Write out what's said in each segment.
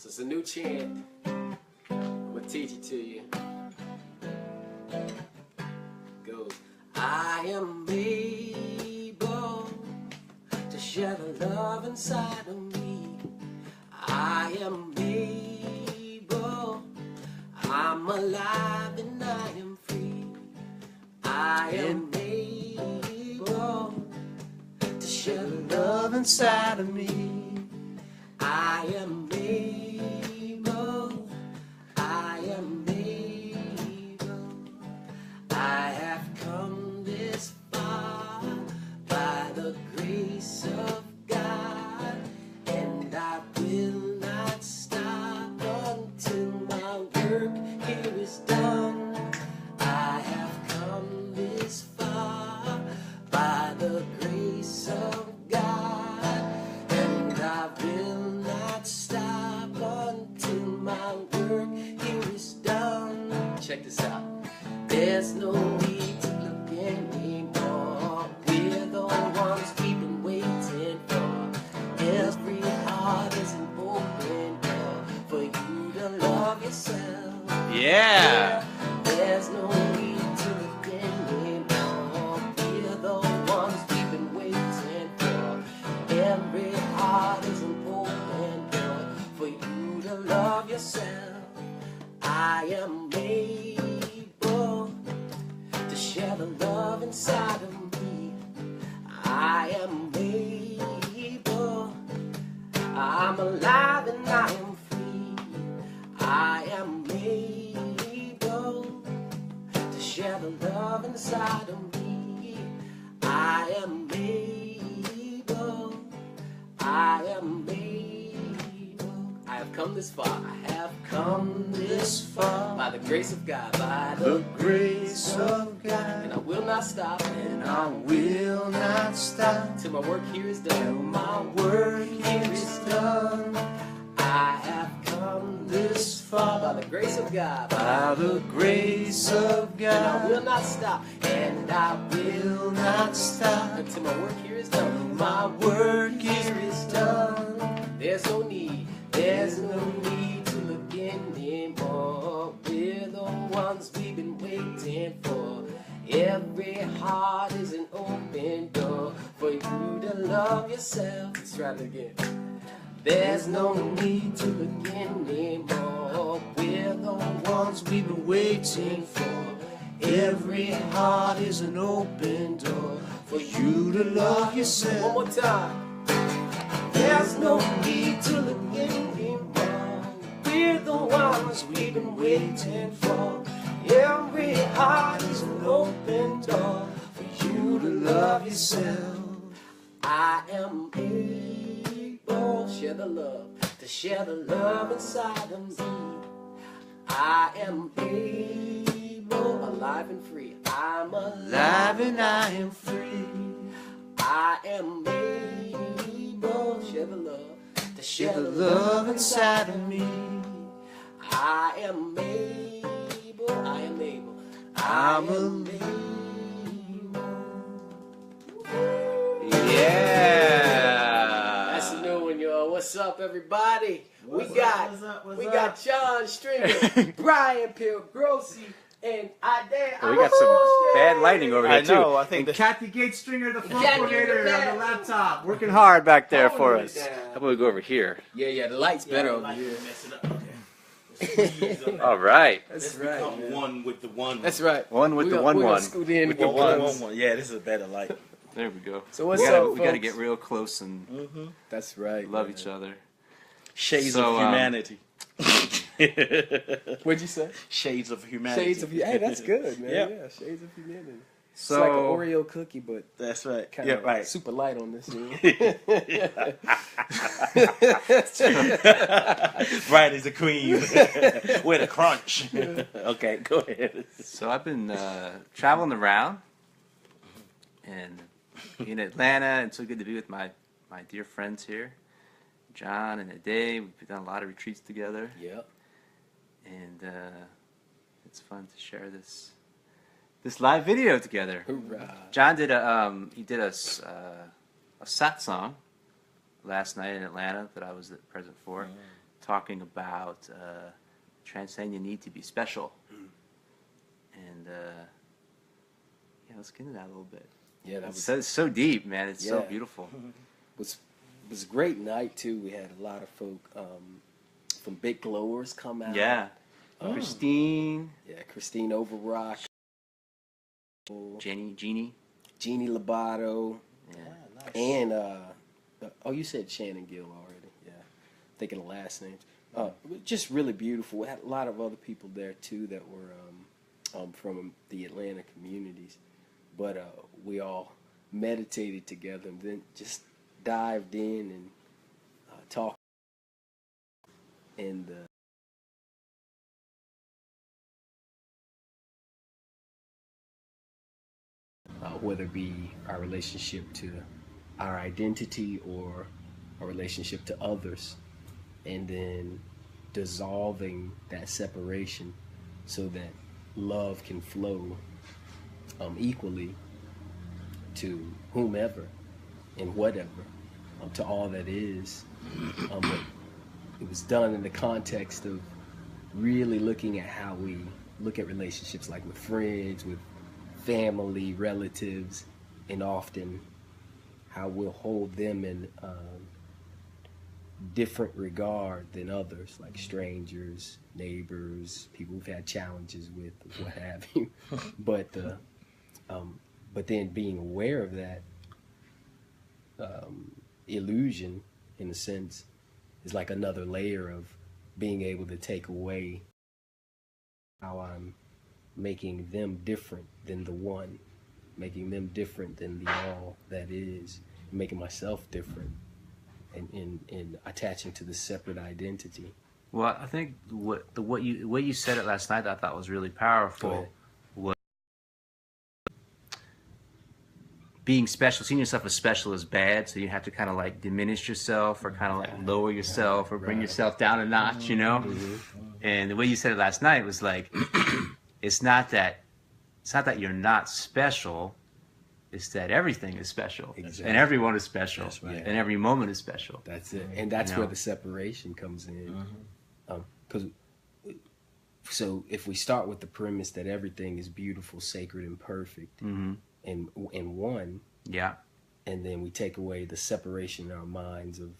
So it's a new chant. I'm gonna teach it to you. Goes, I am able to share the love inside of me. I am able, I'm alive and I am free. I am able to share the love inside of me. I am able, I am able. I have come this far by the grace of God, and I will not stop until my work here is done. I have come this far by the grace of God, and I will not stop until my work here is done. Check this out. There's no need to look anymore. We're the ones we've been waiting for. Every heart is an open door for you to love yourself. Yeah. There's no need to look anymore. We're the ones we've been waiting for. Every heart is an open door for you to love yourself. I am able to share the love inside of me. I am able, I'm alive and I am free. I am able to share the love inside of me. I am able, I am able. I have come this far. I have come this far by the grace of God. By the grace of God. And I will not stop. And I will not stop till my work here is done. Till my work here is done. I have come this far by the grace of God. By the grace of God. And I will not stop. And I will not stop until my work here is done. My work here is done. There's no need. There's no need to look anymore. We're the ones we've been waiting for. Every heart is an open door for you to love yourself. Let's try it again. There's no need to look anymore. We're the ones we've been waiting for. Every heart is an open door for you to love yourself. One more time. There's no need to look anymore. We're the ones we've been waiting for. Every heart is an open door for you to love yourself. I am able, share the love, to share the love inside of me. I am able, alive and free. I'm alive and I am free. I am able, share the love, to share the love inside of me. I am able, I am able, I'm able. Yeah. That's a new one, y'all. What's up, everybody? We got John Stringer, Brian Pilgrossi, and Ade. We got some bad lighting over here, I know. too. I think And Kathy Gates Stringer, the phone Kathy coordinator the on the bad. laptop, working hard back there for Holding us. it down. How about we go over here? Yeah, the light's better over here. Mess it up. Okay. All right. That's Let's right. become Man. one with the one. That's right. One with We the gonna- one we gonna one. scoot in With the the one. one. Yeah, this is a better light. There we go. So what's we gotta, up, we gotta folks? get real close and That's right. love man. each other. Shades So, of humanity. What'd you say? Shades of humanity. Shades of Hey, that's good, man. Yep. Yeah, Shades of Humanity. So It's like an Oreo cookie, but That's right. kind Yeah, of right. super light on this. Bright as a cream with a crunch. Okay, go ahead. So I've been traveling around and in Atlanta, and so good to be with my dear friends here, John and Ade. We've done a lot of retreats together, Yep. and it's fun to share this live video together. Hoorah. John did a satsang last night in Atlanta that I was present for, talking about transcending the need to be special. And yeah, let's get into that a little bit. Yeah, that It's so deep, man. It's so Yeah. beautiful. was a great night too. We had a lot of folk from Big Glowers come out. Yeah. Christine. Yeah, Christine Overrock, Jeannie. Jeannie Lobato, Yeah. and you said Shannon Gill already. Yeah, thinking of last names. Just really beautiful. We had a lot of other people there too that were from the Atlanta communities, but we all meditated together and then just dived in and talked. And whether it be our relationship to our identity or our relationship to others, and then dissolving that separation so that love can flow equally to whomever and whatever, to all that is. But it was done in the context of really looking at how we look at relationships, like with friends, with family, relatives, and often how we'll hold them in different regard than others, like strangers, neighbors, people we've had challenges with, what have you. But then being aware of that illusion, in a sense, is like another layer of being able to take away how I'm making them different than the one, making them different than the all that is, making myself different, and attaching to the separate identity. Well, I think the way you said it last night that I thought was really powerful was being special. Seeing yourself as special is bad, so you have to kind of like diminish yourself or kind of like lower yourself or bring yourself down a notch, you know. And the way you said it last night was like, it's not that you're not special. It's that everything is special, Exactly. and everyone is special, That's right. and every moment is special. That's it, and that's You know? where the separation comes in. So if we start with the premise that everything is beautiful, sacred, and perfect, and one, Yeah. and then we take away the separation in our minds of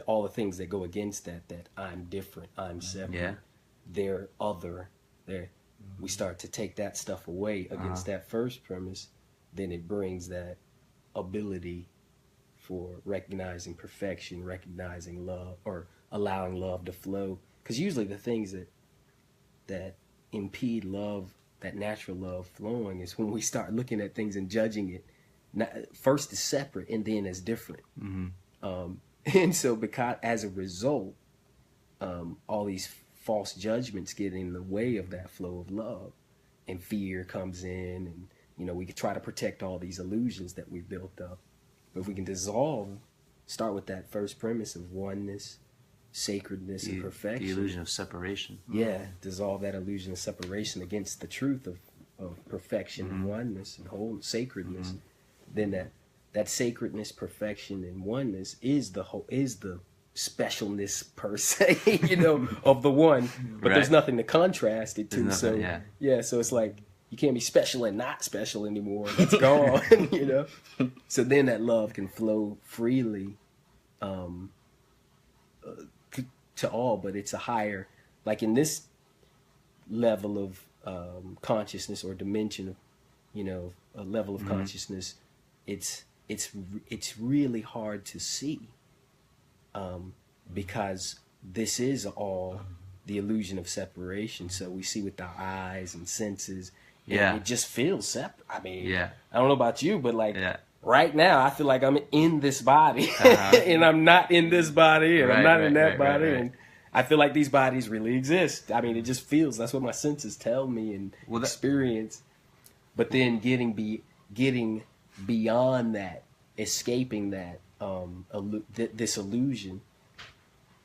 all the things that go against that I'm different, I'm separate, Yeah. they're other, we start to take that stuff away against that first premise, then it brings that ability for recognizing perfection, recognizing love, or allowing love to flow. Because usually the things that impede love, that natural love flowing, is when we start looking at things and judging it first as separate and then as different. And so because as a result, all these false judgments get in the way of that flow of love, and fear comes in, and we could try to protect all these illusions that we've built up. But if we can start with that first premise of oneness, sacredness, and perfection. The illusion of separation. Yeah, dissolve that illusion of separation against the truth of perfection and oneness and whole sacredness. Then that sacredness, perfection, and oneness is the specialness per se, of the one. But Right. there's nothing to contrast it to. There's So nothing, yeah. so it's like you can't be special and not special anymore. It's gone, So then that love can flow freely to all, but it's a higher, like in this level of consciousness or dimension of, a level of consciousness, it's really hard to see because this is all the illusion of separation. So we see with our eyes and senses, and Yeah. it just feels separate. I mean, Yeah. I don't know about you, but like Yeah. right now, I feel like I'm in this body, and I'm not in this body, and I'm Right, not in right, that right, body, right. and I feel like these bodies really exist. I mean, it just feels, that's what my senses tell me and experience. But then getting beyond that, escaping that this illusion,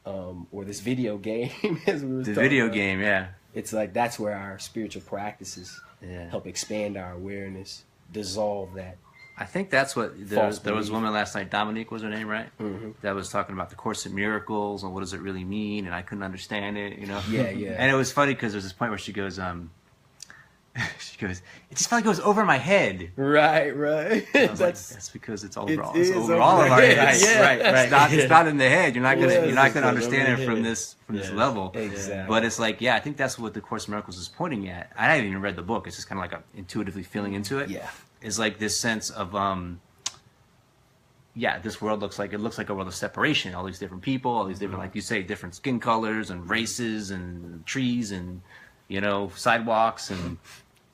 or this video game, as we were The talking video about. game, yeah. It's like that's where our spiritual practices Yeah. help expand our awareness, dissolve that I think that's what False there was a belief. woman last night. Dominique was her name, right? Mhm. That was talking about the Course in Miracles and what does it really mean, and I couldn't understand it, you know. Yeah, yeah. And it was funny because there's this point where she goes, she goes, it just felt like it was over my head. Right. I was like, that's because it's over all. is It's over over all of our your heads. head. Right. It's not in the head. You're not gonna Yes, you're not it's gonna over understand your it from head. this level. Exactly. But it's like, yeah, I think that's what the Course in Miracles is pointing at. I haven't even read the book. It's just kind of like intuitively feeling into it. Yeah. It's like this sense of this world looks like a world of separation. All these different people, all these different, like you say, different skin colors and races and trees and sidewalks and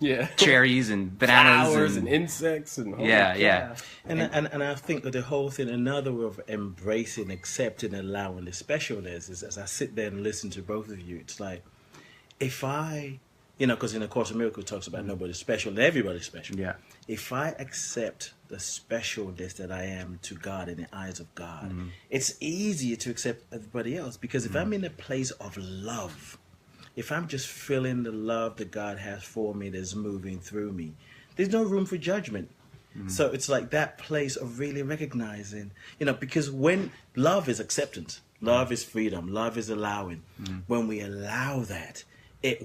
Yeah. cherries and bananas Flowers and insects and yeah. And I think that the whole thing, another way of embracing, accepting, allowing the specialness is, as I sit there and listen to both of you, it's like, if I, because in the Course of Miracles it talks about nobody's special and everybody's special. Yeah. If I accept the specialness that I am to God in the eyes of God, it's easier to accept everybody else, because if I'm in a place of love, if I'm just feeling the love that God has for me that's moving through me, there's no room for judgment. So it's like that place of really recognizing, because when love is acceptance, love is freedom, love is allowing. When we allow that,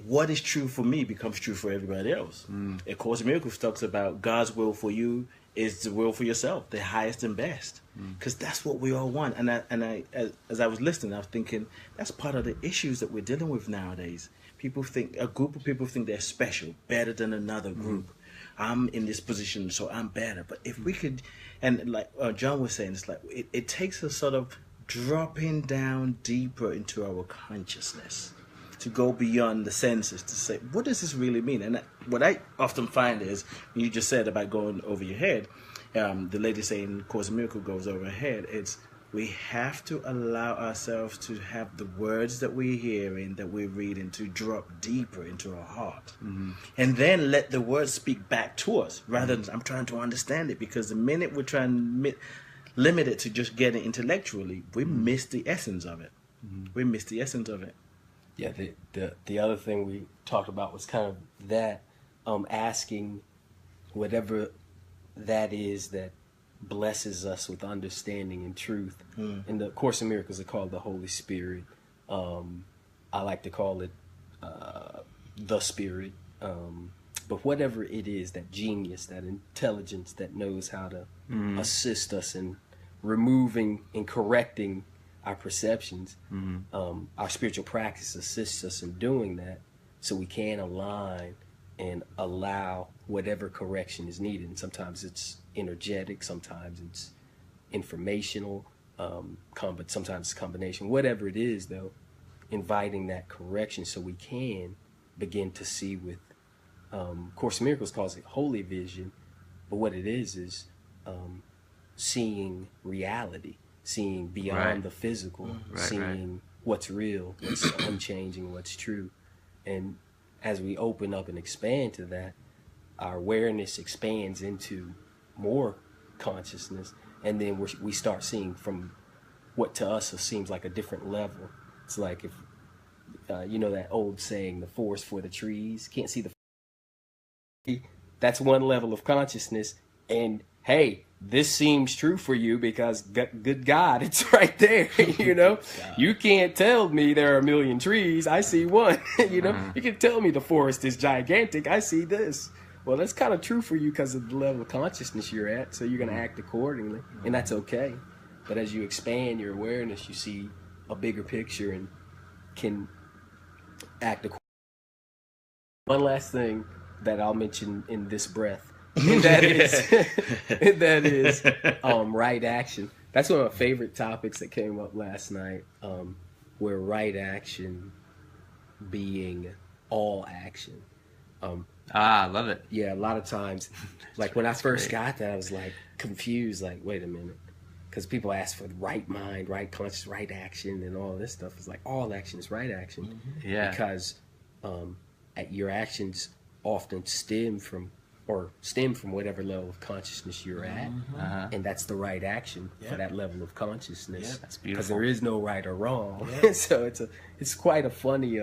what is true for me becomes true for everybody else. A Course in Miracles talks about God's will for you is the will for yourself, the highest and best, because that's what we all want. And I, as I was listening, I was thinking that's part of the issues that we're dealing with nowadays. A group of people think they're special, better than another group. I'm in this position, so I'm better. But if we could, and like John was saying, it's like it takes a sort of dropping down deeper into our consciousness to go beyond the senses to say, what does this really mean? And what I often find is, you just said about going over your head, the lady saying Course in Miracles goes over her head, it's we have to allow ourselves to have the words that we're hearing, that we're reading, to drop deeper into our heart. And then let the words speak back to us, rather than I'm trying to understand it, because the minute we're trying to limit it to just getting intellectually, we miss the essence of it. We miss the essence of it. Yeah, the other thing we talked about was kind of that, asking whatever that is that blesses us with understanding and truth. In the Course in Miracles, it's called the Holy Spirit. I like to call it the Spirit. But whatever it is, that genius, that intelligence that knows how to assist us in removing and correcting our perceptions, our spiritual practice assists us in doing that, so we can align and allow whatever correction is needed. And sometimes it's energetic, sometimes it's informational, but sometimes it's combination. Whatever it is, though, inviting that correction so we can begin to see with, Course in Miracles calls it holy vision, but what it is seeing reality, seeing beyond the physical, seeing what's real, what's unchanging, what's true. And as we open up and expand to that, our awareness expands into more consciousness, and then we start seeing from what to us seems like a different level. It's like if that old saying, the forest for the trees, can't see the that's one level of consciousness. And hey, this seems true for you because good God, it's right there. You can't tell me there are a million trees. I see one. You can tell me the forest is gigantic. I see this. Well, that's kind of true for you because of the level of consciousness you're at. So you're going to act accordingly, and that's okay. But as you expand your awareness, you see a bigger picture and can act accordingly. One last thing that I'll mention in this breath, and that is right action. That's one of my favorite topics that came up last night, where right action being all action. I love it. Yeah, a lot of times, like when I first got that, I was like confused, like, wait a minute. Because people ask for the right mind, right conscious, right action, and all this stuff. It's like all action is right action. Yeah. Because your actions often stem from whatever level of consciousness you're at, and that's the right action for that level of consciousness. That's beautiful. Because there is no right or wrong. So it's quite a funny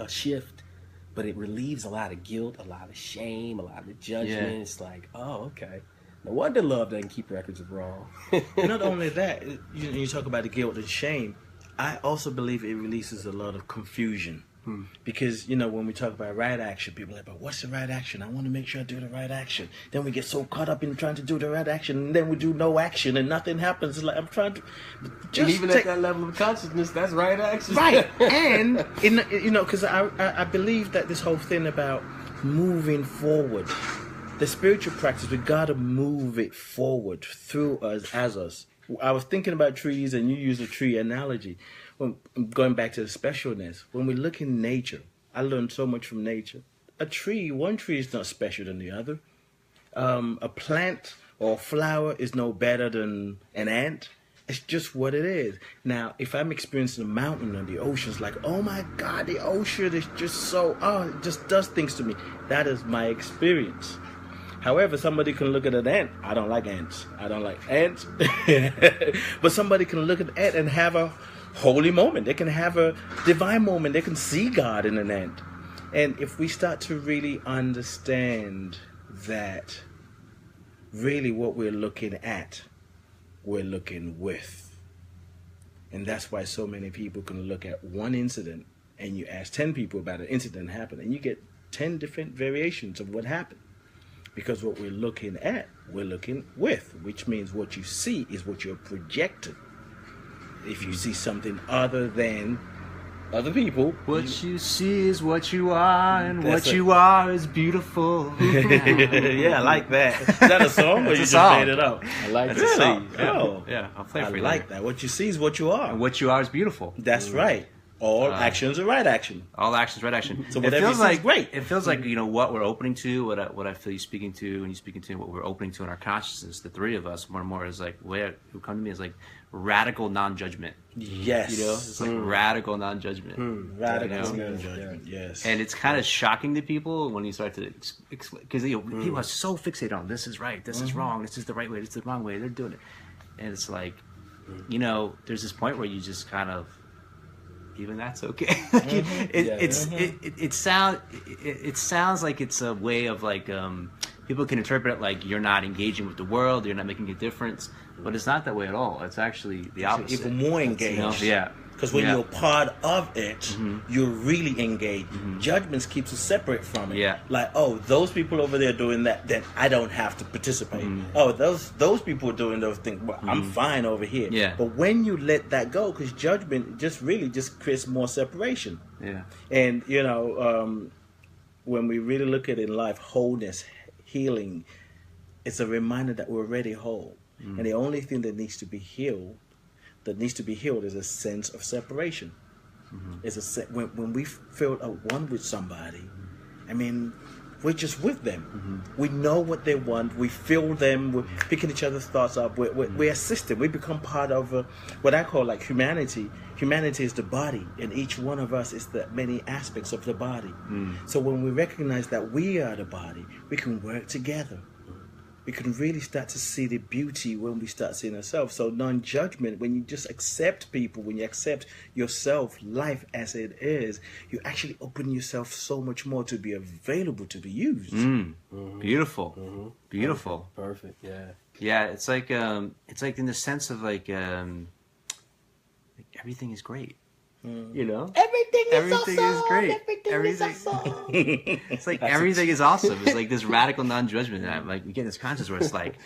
shift, but it relieves a lot of guilt, a lot of shame, a lot of judgment. It's like, oh, okay, No wonder love doesn't keep records of wrong. Not only that, you talk about the guilt and shame. I also believe it releases a lot of confusion. Because, when we talk about right action, people are like, but what's the right action? I want to make sure I do the right action. Then we get so caught up in trying to do the right action, and then we do no action, and nothing happens. It's like, I'm trying to... And even at that level of consciousness, that's right action. Right. And, because I believe that this whole thing about moving forward, the spiritual practice, we got to move it forward through us, as us. I was thinking about trees, and you use a tree analogy. Going back to the specialness, when we look in nature, I learned so much from nature. One tree is not special than the other. A plant or flower is no better than an ant. It's just what it is. Now, if I'm experiencing a mountain or the ocean, it's like, oh my God, the ocean is just it just does things to me. That is my experience. However, somebody can look at an ant. I don't like ants. But somebody can look at an ant and have a holy moment. They can have a divine moment. They can see God in an ant. And if we start to really understand that really what we're looking at, we're looking with. And that's why so many people can look at one incident and you ask 10 people about an incident that happened and you get 10 different variations of what happened. Because what we're looking at, we're looking with, which means what you see is what you're projecting. If you see something other than other people, what you see is what you are, and what you are is beautiful. Yeah, I like that. Is that a song, or you just made it up? I like That's that. a song. Oh, Yeah, I'll play it I for you. like later. that. What you see is what you are. And what you are is beautiful. That's right. All actions are right action. All actions, right action. So it whatever feels you see is like great. It feels like what we're opening to, what I feel you speaking to, and you speaking to, what we're opening to in our consciousness. The three of us, more and more, is like the way it would come to me is like radical non-judgment. Yes. It's like radical non-judgment. Radical You know? non-judgment. Yes. And it's kind of shocking to people when you start to because people are so fixated on this is right, this is wrong, this is the right way, this is the wrong way. They're doing it, and it's like, there's this point where you just kind of, even that's okay. It sounds like it's a way of like people can interpret it like you're not engaging with the world, you're not making a difference, but it's not that way at all. It's actually the opposite. Even more engaged. Yeah. Because when you're part of it, you're really engaged. Judgments keeps us separate from it. Yeah. Like, oh, those people over there doing that, then I don't have to participate. Oh, those people are doing those things. Well, I'm fine over here. Yeah. But when you let that go, because judgment just creates more separation. Yeah. And, when we really look at it in life, wholeness, healing, it's a reminder that we're already whole. And the only thing that needs to be healed is a sense of separation. It's when we feel at one with somebody, I mean, we're just with them. We know what they want. We feel them. We're picking each other's thoughts up. We're assisting. We become part of what I call like humanity. Humanity is the body, and each one of us is the many aspects of the body. So when we recognize that we are the body, we can work together. We can really start to see the beauty when we start seeing ourselves. So non-judgment, when you just accept people, when you accept yourself, life as it is, you actually open yourself so much more to be available to be used. Beautiful. Beautiful. Perfect. Yeah. Yeah, it's like in the sense of like everything is great. Everything is great. Everything is awesome. It's like everything is awesome. It's like this radical non-judgment. And like we get this conscious where it's like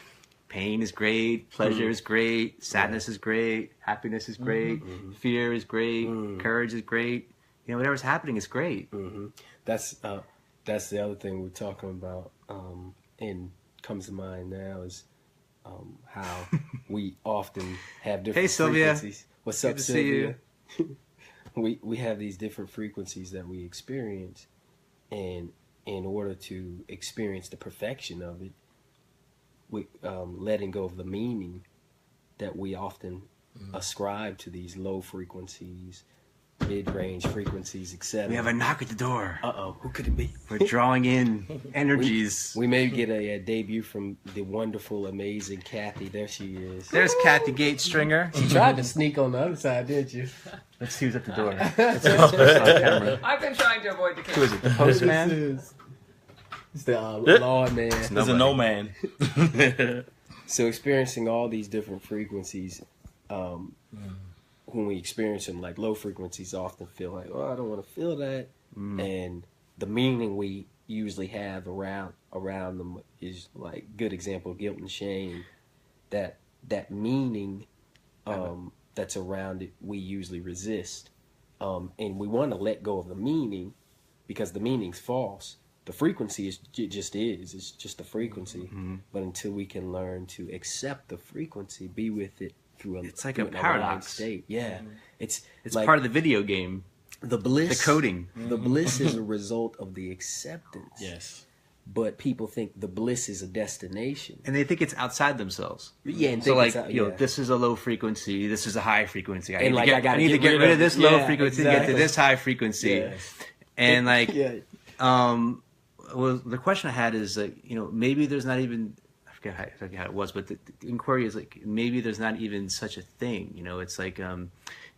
pain is great, pleasure is great, sadness is great, happiness is great, fear is great, courage is great. Whatever's happening is great. That's the other thing we're talking about, and comes to mind now is how we often have different Hey, Sylvia. frequencies. What's Good up, to see Sylvia? We have these different frequencies that we experience, and in order to experience the perfection of it, we letting go of the meaning that we often ascribe to these low frequencies, mid-range frequencies, etc. We have a knock at the door. Who could it be? We're drawing in energies. We may get a debut from the wonderful, amazing Kathy. There she is. There's Kathy Gates Stringer. You tried to sneak on the other side, didn't you? Let's see who's at the door. Let's on camera. I've been trying to avoid the Who is camera. it? The postman? It's the law man. There's a no man. So experiencing all these different frequencies, when we experience them, like low frequencies often feel like, oh, I don't want to feel that. And the meaning we usually have around them is like good example, guilt and shame. That meaning that's around it, we usually resist. And we want to let go of the meaning because the meaning's false. The frequency it's just a frequency. But until we can learn to accept the frequency, be with it it's like a aligned paradox. state. Yeah. It's like part of the video game. the bliss, The coding. The bliss is a result of the acceptance. Yes. But people think the bliss is a destination. And they think it's outside themselves. Yeah, and So think like, it's out- you know, yeah. this is a low frequency, this is a high frequency. I And need, like, to, I gotta I need to get get rid of this low yeah, frequency to get exactly. to this high frequency. Yes. And like, Yeah. well, the question I had is like, you know, maybe there's not even, I forget how it was, but the inquiry is like, maybe there's not even such a thing. You know, it's like,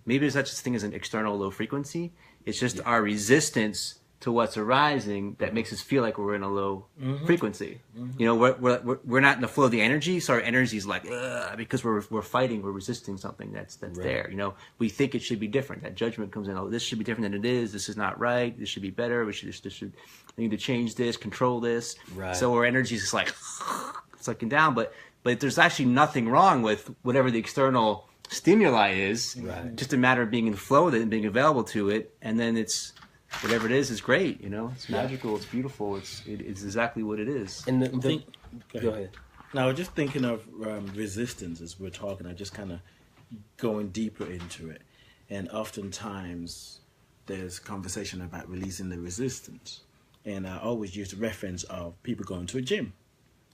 maybe there's such a thing as an external low frequency. It's just our resistance to what's arising that makes us feel like we're in a low frequency. You know, we're not in the flow of the energy, so our energy is like, ugh, because we're fighting, we're resisting something that's there. You know, we think it should be different. That judgment comes in. Oh, this should be different than it is. This is not right. This should be better. We need to change this, control this. Right. So our energy is just like sucking down. But there's actually nothing wrong with whatever the external stimuli is. Right. Just a matter of being in flow with it and being available to it, and then it's. Whatever it is great, you know. It's magical. It's beautiful. It's exactly what it is. And Go ahead. Now, I was just thinking of resistance as we're talking. I'm just kind of going deeper into it. And oftentimes, there's conversation about releasing the resistance. And I always use the reference of people going to a gym.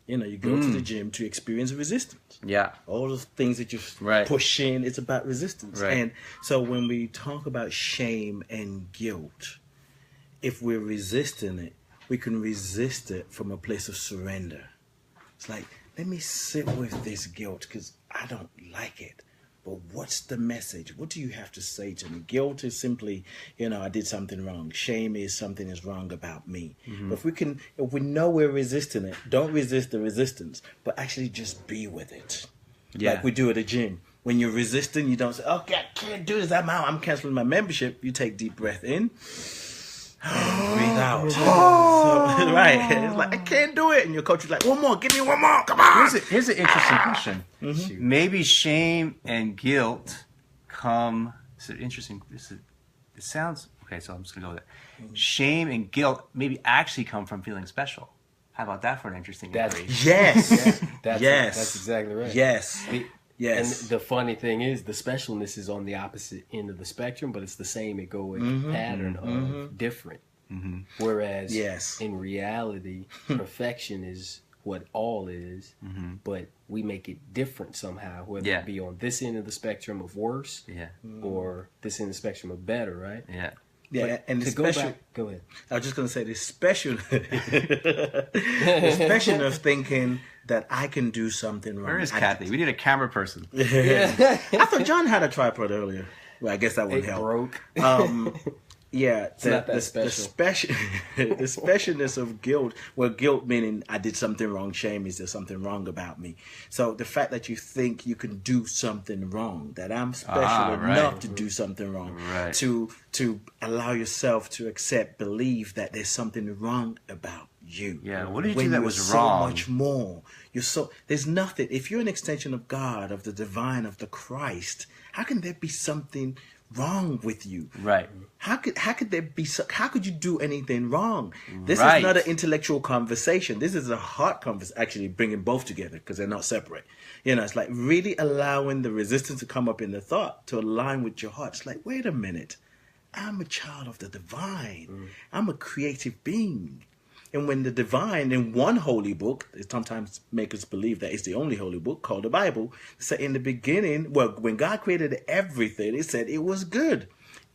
You know, you go to the gym to experience resistance. Yeah. All those things that you're Right. pushing, it's about resistance. Right. And so when we talk about shame and guilt, if we're resisting it, we can resist it from a place of surrender. It's like, let me sit with this guilt because I don't like it. But what's the message? What do you have to say to me? Guilt is simply, you know, I did something wrong. Shame is something is wrong about me. But if we know we're resisting it, don't resist the resistance, but actually just be with it. Yeah. Like we do at the gym. When you're resisting, you don't say, okay, I can't do this. I'm out. I'm canceling my membership. You take deep breath in. And breathe out. So, right. It's like, I can't do it. And your coach is like, one more. Give me one more. Come on. Here's an interesting question. Maybe shame and guilt come. It's interesting. It sounds okay. So I'm just gonna go with it. Shame and guilt maybe actually come from feeling special. How about that for an interesting inquiry? Yes. That's exactly right. Yes. And the funny thing is, the specialness is on the opposite end of the spectrum, but it's the same egoic pattern of different. Whereas in reality, perfection is what all is, but we make it different somehow, whether it be on this end of the spectrum of worse or this end of the spectrum of better, right? Yeah. Yeah, But and to go back, go ahead. I was just going to say the special, the special of thinking that I can do something wrong. Where is Kathy? We need a camera person. I thought John had a tripod earlier. Well, I guess that would It help. broke. Yeah, not that special. the specialness of guilt. Well, guilt meaning I did something wrong. Shame is there's something wrong about me. So the fact that you think you can do something wrong, that I'm special enough to do something wrong, to allow yourself to accept, believe that there's something wrong about you. Yeah, what did you When do that you're was so wrong? much more. There's nothing. If you're an extension of God, of the divine, of the Christ, how can there be something wrong with you? Right. How could there be? How could you do anything wrong? This Right. is not an intellectual conversation. This is a heart conversation. Actually, bringing both together because they're not separate. You know, it's like really allowing the resistance to come up in the thought to align with your heart. It's like, wait a minute, I'm a child of the divine. I'm a creative being. And when the divine, in one holy book, they sometimes make us believe that it's the only holy book called the Bible, say in the beginning, well, when God created everything, it said it was good.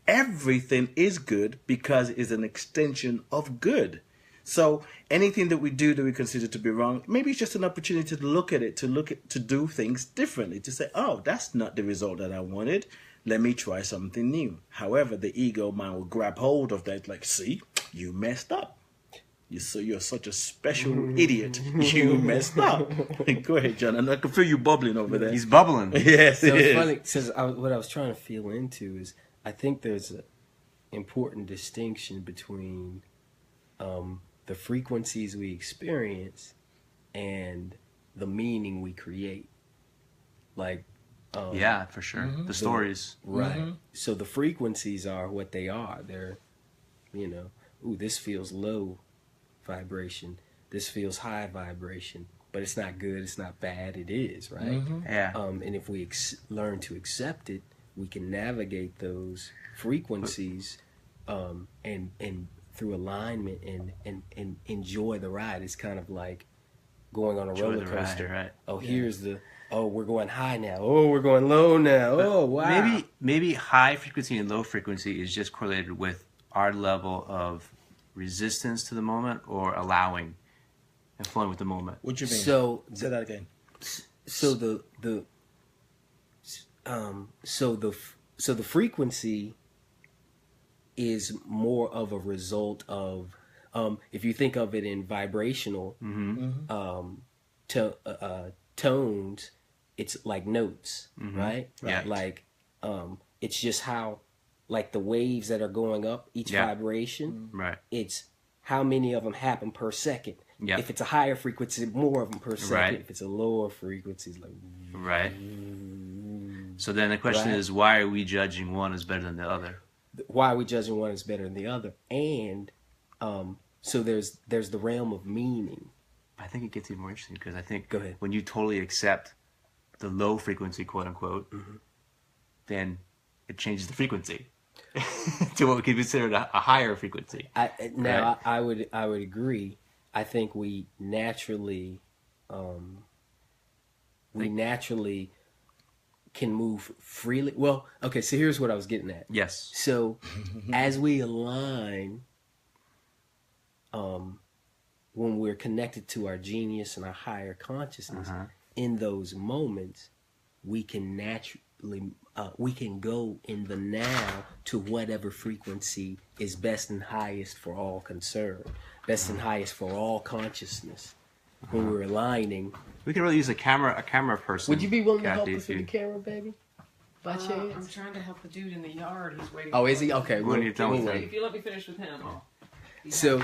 Everything is good because it's an extension of good. So anything that we do that we consider to be wrong, maybe it's just an opportunity to look at it, to do things differently, to say, oh, that's not the result that I wanted. Let me try something new. However, the ego mind will grab hold of that, like, see, you messed up. You're such a special idiot. You messed up. Go ahead, John. And I can feel you bubbling over there. He's bubbling. Yes, So it it's is. funny because what I was trying to feel into is I think there's an important distinction between the frequencies we experience and the meaning we create. Like, Yeah, for sure. The stories. right. So the frequencies are what they are. They're, ooh, this feels low vibration. This feels high vibration. But it's not good. It's not bad. It is, right? Yeah. And if we learn to accept it, we can navigate those frequencies and through alignment and enjoy the ride. It's kind of like going on a Enjoy roller the ride, coaster. right. Oh, we're going high now. Oh, we're going low now. Oh, wow. Maybe high frequency and low frequency is just correlated with our level of resistance to the moment or allowing and flowing with the moment. What you mean? So Say that again. So the frequency is more of a result of if you think of it in vibrational tones, it's like notes, right? Yeah. Like it's just how, like the waves that are going up each vibration. Right. It's how many of them happen per second. Yeah. If it's a higher frequency, more of them per second. Right. If it's a lower frequency, it's like Right. So then the question Right. is, why are we judging one as better than the other? why are we judging one as better than the other? And so there's the realm of meaning. I think it gets even more interesting because I think Go ahead. when you totally accept the low frequency, quote unquote, then it changes the frequency to what we could consider a higher frequency. I would agree. I think we naturally can move freely. Well, okay, so here's what I was getting at. Yes. So as we align, when we're connected to our genius and our higher consciousness, in those moments, we can naturally we can go in the now to whatever frequency is best and highest for all concerned, best and highest for all consciousness. When we're aligning, We could really use a camera person. would you be willing to help Kathy, us if with the you- camera, baby? By I'm chance? trying to help the dude in the yard. He's waiting. Oh, for is he? us. Okay, When you're done with we'll him. wait. If you let me finish with him. So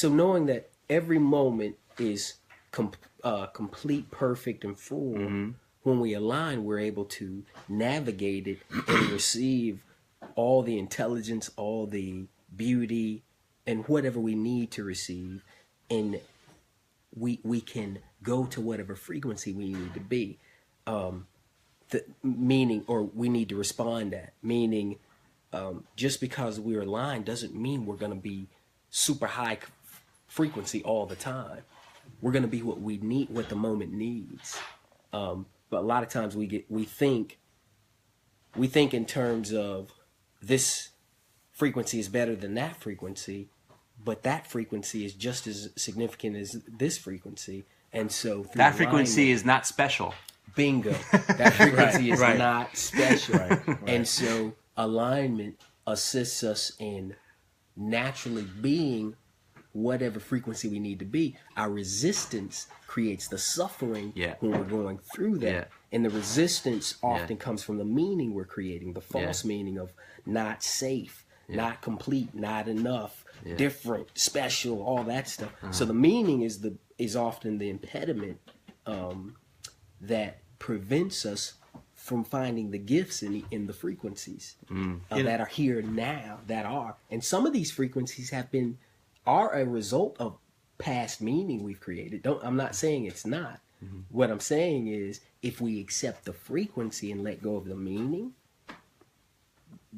knowing that every moment is complete, perfect, and full. When we align, we're able to navigate it and receive all the intelligence, all the beauty, and whatever we need to receive, and we can go to whatever frequency we need to be. Meaning, or we need to respond at. Meaning, just because we're aligned doesn't mean we're going to be super high frequency all the time. We're going to be what we need, what the moment needs. But a lot of times we think in terms of this frequency is better than that frequency, but that frequency is just as significant as this frequency. And so through That frequency alignment- is not special. Bingo. That frequency is right. not special. And so alignment assists us in naturally being whatever frequency we need to be. Our resistance creates the suffering Yeah. when we're going through that. Yeah. And the resistance often Yeah. comes from the meaning we're creating, the false meaning of not safe, not complete, not enough, different, special, all that stuff. So the meaning is often the impediment that prevents us from finding the gifts in the frequencies that are here now, and some of these frequencies are a result of past meaning we've created. I'm not saying it's not. What I'm saying is, if we accept the frequency and let go of the meaning,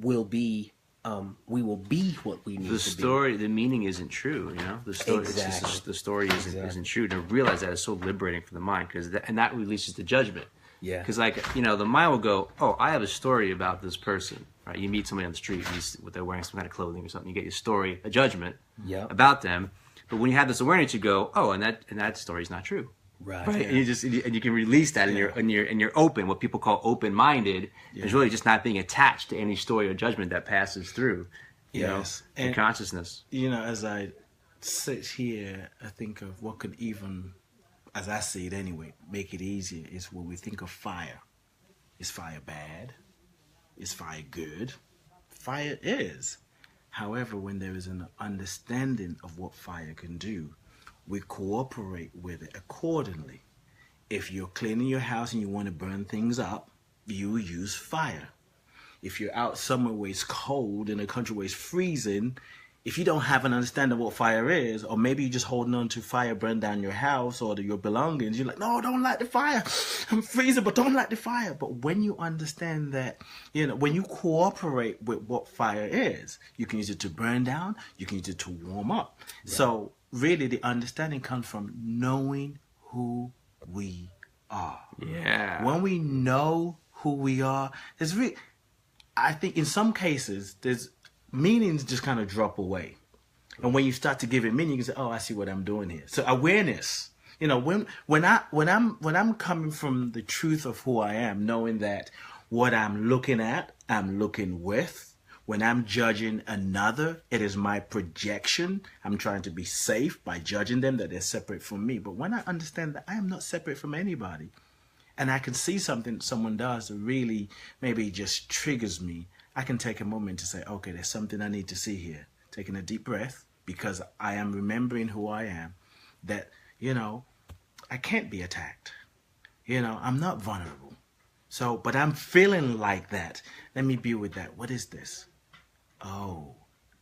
we will be what we need to be. The meaning isn't true. You know, the story. Exactly. It's just, the story isn't true. To realize that is so liberating for the mind, and that releases the judgment. Yeah. Because the mind will go, oh, I have a story about this person. Right? You meet somebody on the street, they're wearing some kind of clothing or something. You get your story, a judgment about them. But when you have this awareness, you go, oh, and that story is not true. Right. Right. And you can release that, and you're open. What people call open-minded is really just not being attached to any story or judgment that passes through. Yes. and And, consciousness. as I sit here, I think of what could even, as I see it anyway, make it easier is when we think of fire. Is fire bad? Is fire good? Fire is. However, when there is an understanding of what fire can do, we cooperate with it accordingly. If you're cleaning your house and you want to burn things up, you use fire. If you're out somewhere where it's cold, in a country where it's freezing, if you don't have an understanding of what fire is, or maybe you're just holding on to fire, burn down your house or your belongings, you're like, no, don't light the fire. I'm freezing, but don't light the fire. But when you understand that, when you cooperate with what fire is, you can use it to burn down, you can use it to warm up. Right. So really the understanding comes from knowing who we are. Yeah. When we know who we are, I think in some cases, there's meanings just kind of drop away. And when you start to give it meaning, you can say, oh, I see what I'm doing here. So awareness, when I'm coming from the truth of who I am, knowing that what I'm looking at, I'm looking with. When I'm judging another, it is my projection. I'm trying to be safe by judging them, that they're separate from me. But when I understand that I am not separate from anybody, and I can see something someone does that really maybe just triggers me, I can take a moment to say, okay, there's something I need to see here. Taking a deep breath, because I am remembering who I am, that, I can't be attacked. I'm not vulnerable. So, but I'm feeling like that. Let me be with that. What is this? Oh,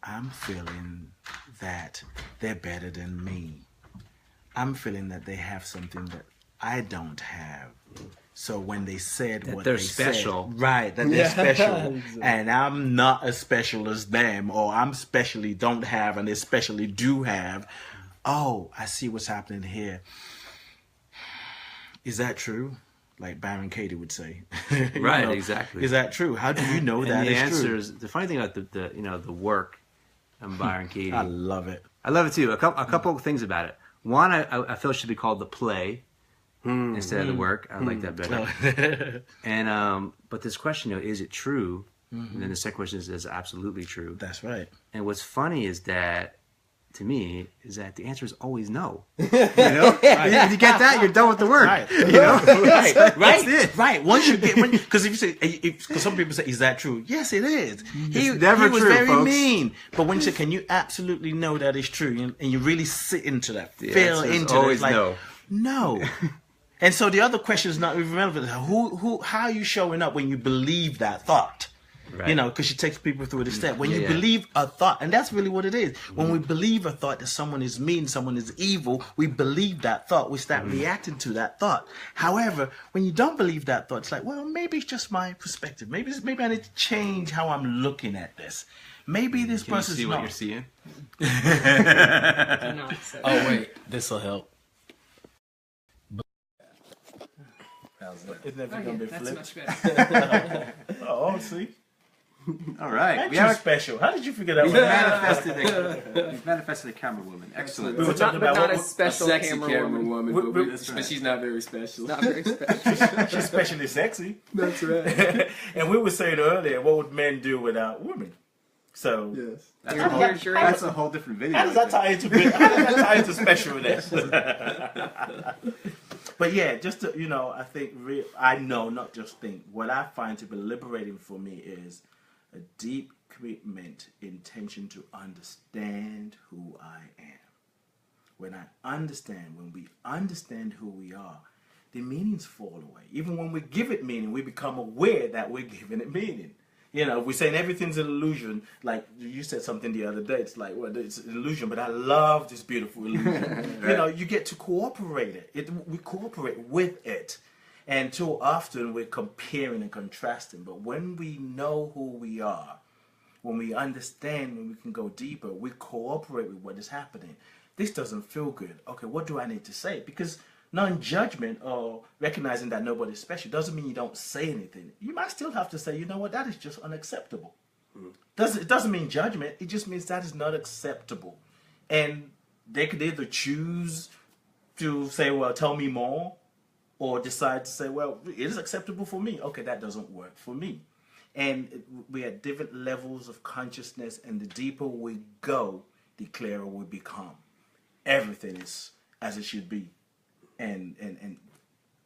I'm feeling that they're better than me. I'm feeling that they have something that I don't have. So when they said that what they're they special, said, right, that they're special, and I'm not as special as them, or I'm specially don't have and they specially do have. Oh, I see what's happening here. Is that true? Like Baron Katie would say. Right, exactly. Is that true? How do you know that the is answer true? is, the funny thing about the work of Byron Katie. I love it. I love it too. A couple of things about it. One, I feel it should be called the play instead of the work. I like that better. And but this question, is it true? And then the second question is absolutely true. That's right. And what's funny is that, to me, is that the answer is always no. If you get that, you're done with the work. Right. Right. Right. That's it. Right. Once you get, because if you say, because some people say, is that true? Yes, it is. He never was true, very folks. mean. But when you say, can you absolutely know that is true? And you really sit into that, The feel answer is into always it. Like, no. no. And so the other question is not even relevant. How are you showing up when you believe that thought? Right. Because she takes people through the step. When you Yeah. believe a thought, and that's really what it is. When we believe a thought that someone is mean, someone is evil, we believe that thought. We start reacting to that thought. However, when you don't believe that thought, it's like, well, maybe it's just my perspective. Maybe I need to change how I'm looking at this. Maybe this Can you person's see not. what you're seeing? Not so. Oh wait, this will help. Isn't that Oh, gonna yeah, be that's flipped? much better. Oh, see. All right. Aren't We you have special? How did you figure that we've one out? manifested a camera woman. Excellent. We were talking But about not a what- special sexy camera, woman. woman, but she's not very special. Not very special. she's especially sexy. That's right. And we were saying earlier, what would men do without women? So Yes. Here's your That's answer. a whole different video. how does that tie into specialness? But yeah, just to, I think I know, not just think. What I find to be liberating for me is a deep commitment, intention to understand who I am. When we understand who we are, the meanings fall away. Even when we give it meaning, we become aware that we're giving it meaning. If we're saying everything's an illusion, like you said something the other day, it's like, well, it's an illusion, but I love this beautiful illusion. Right. You get to cooperate we cooperate with it. And too often we're comparing and contrasting. But when we know who we are, when we understand, when we can go deeper, we cooperate with what is happening. This doesn't feel good. Okay, what do I need to say? Because non-judgment or recognizing that nobody's special doesn't mean you don't say anything. You might still have to say, you know what, that is just unacceptable. It doesn't mean judgment. It just means that is not acceptable. And they could either choose to say, well, tell me more, or decide to say, well, it is acceptable for me. Okay, that doesn't work for me. And we're at different levels of consciousness, and the deeper we go, the clearer we become. Everything is as it should be. And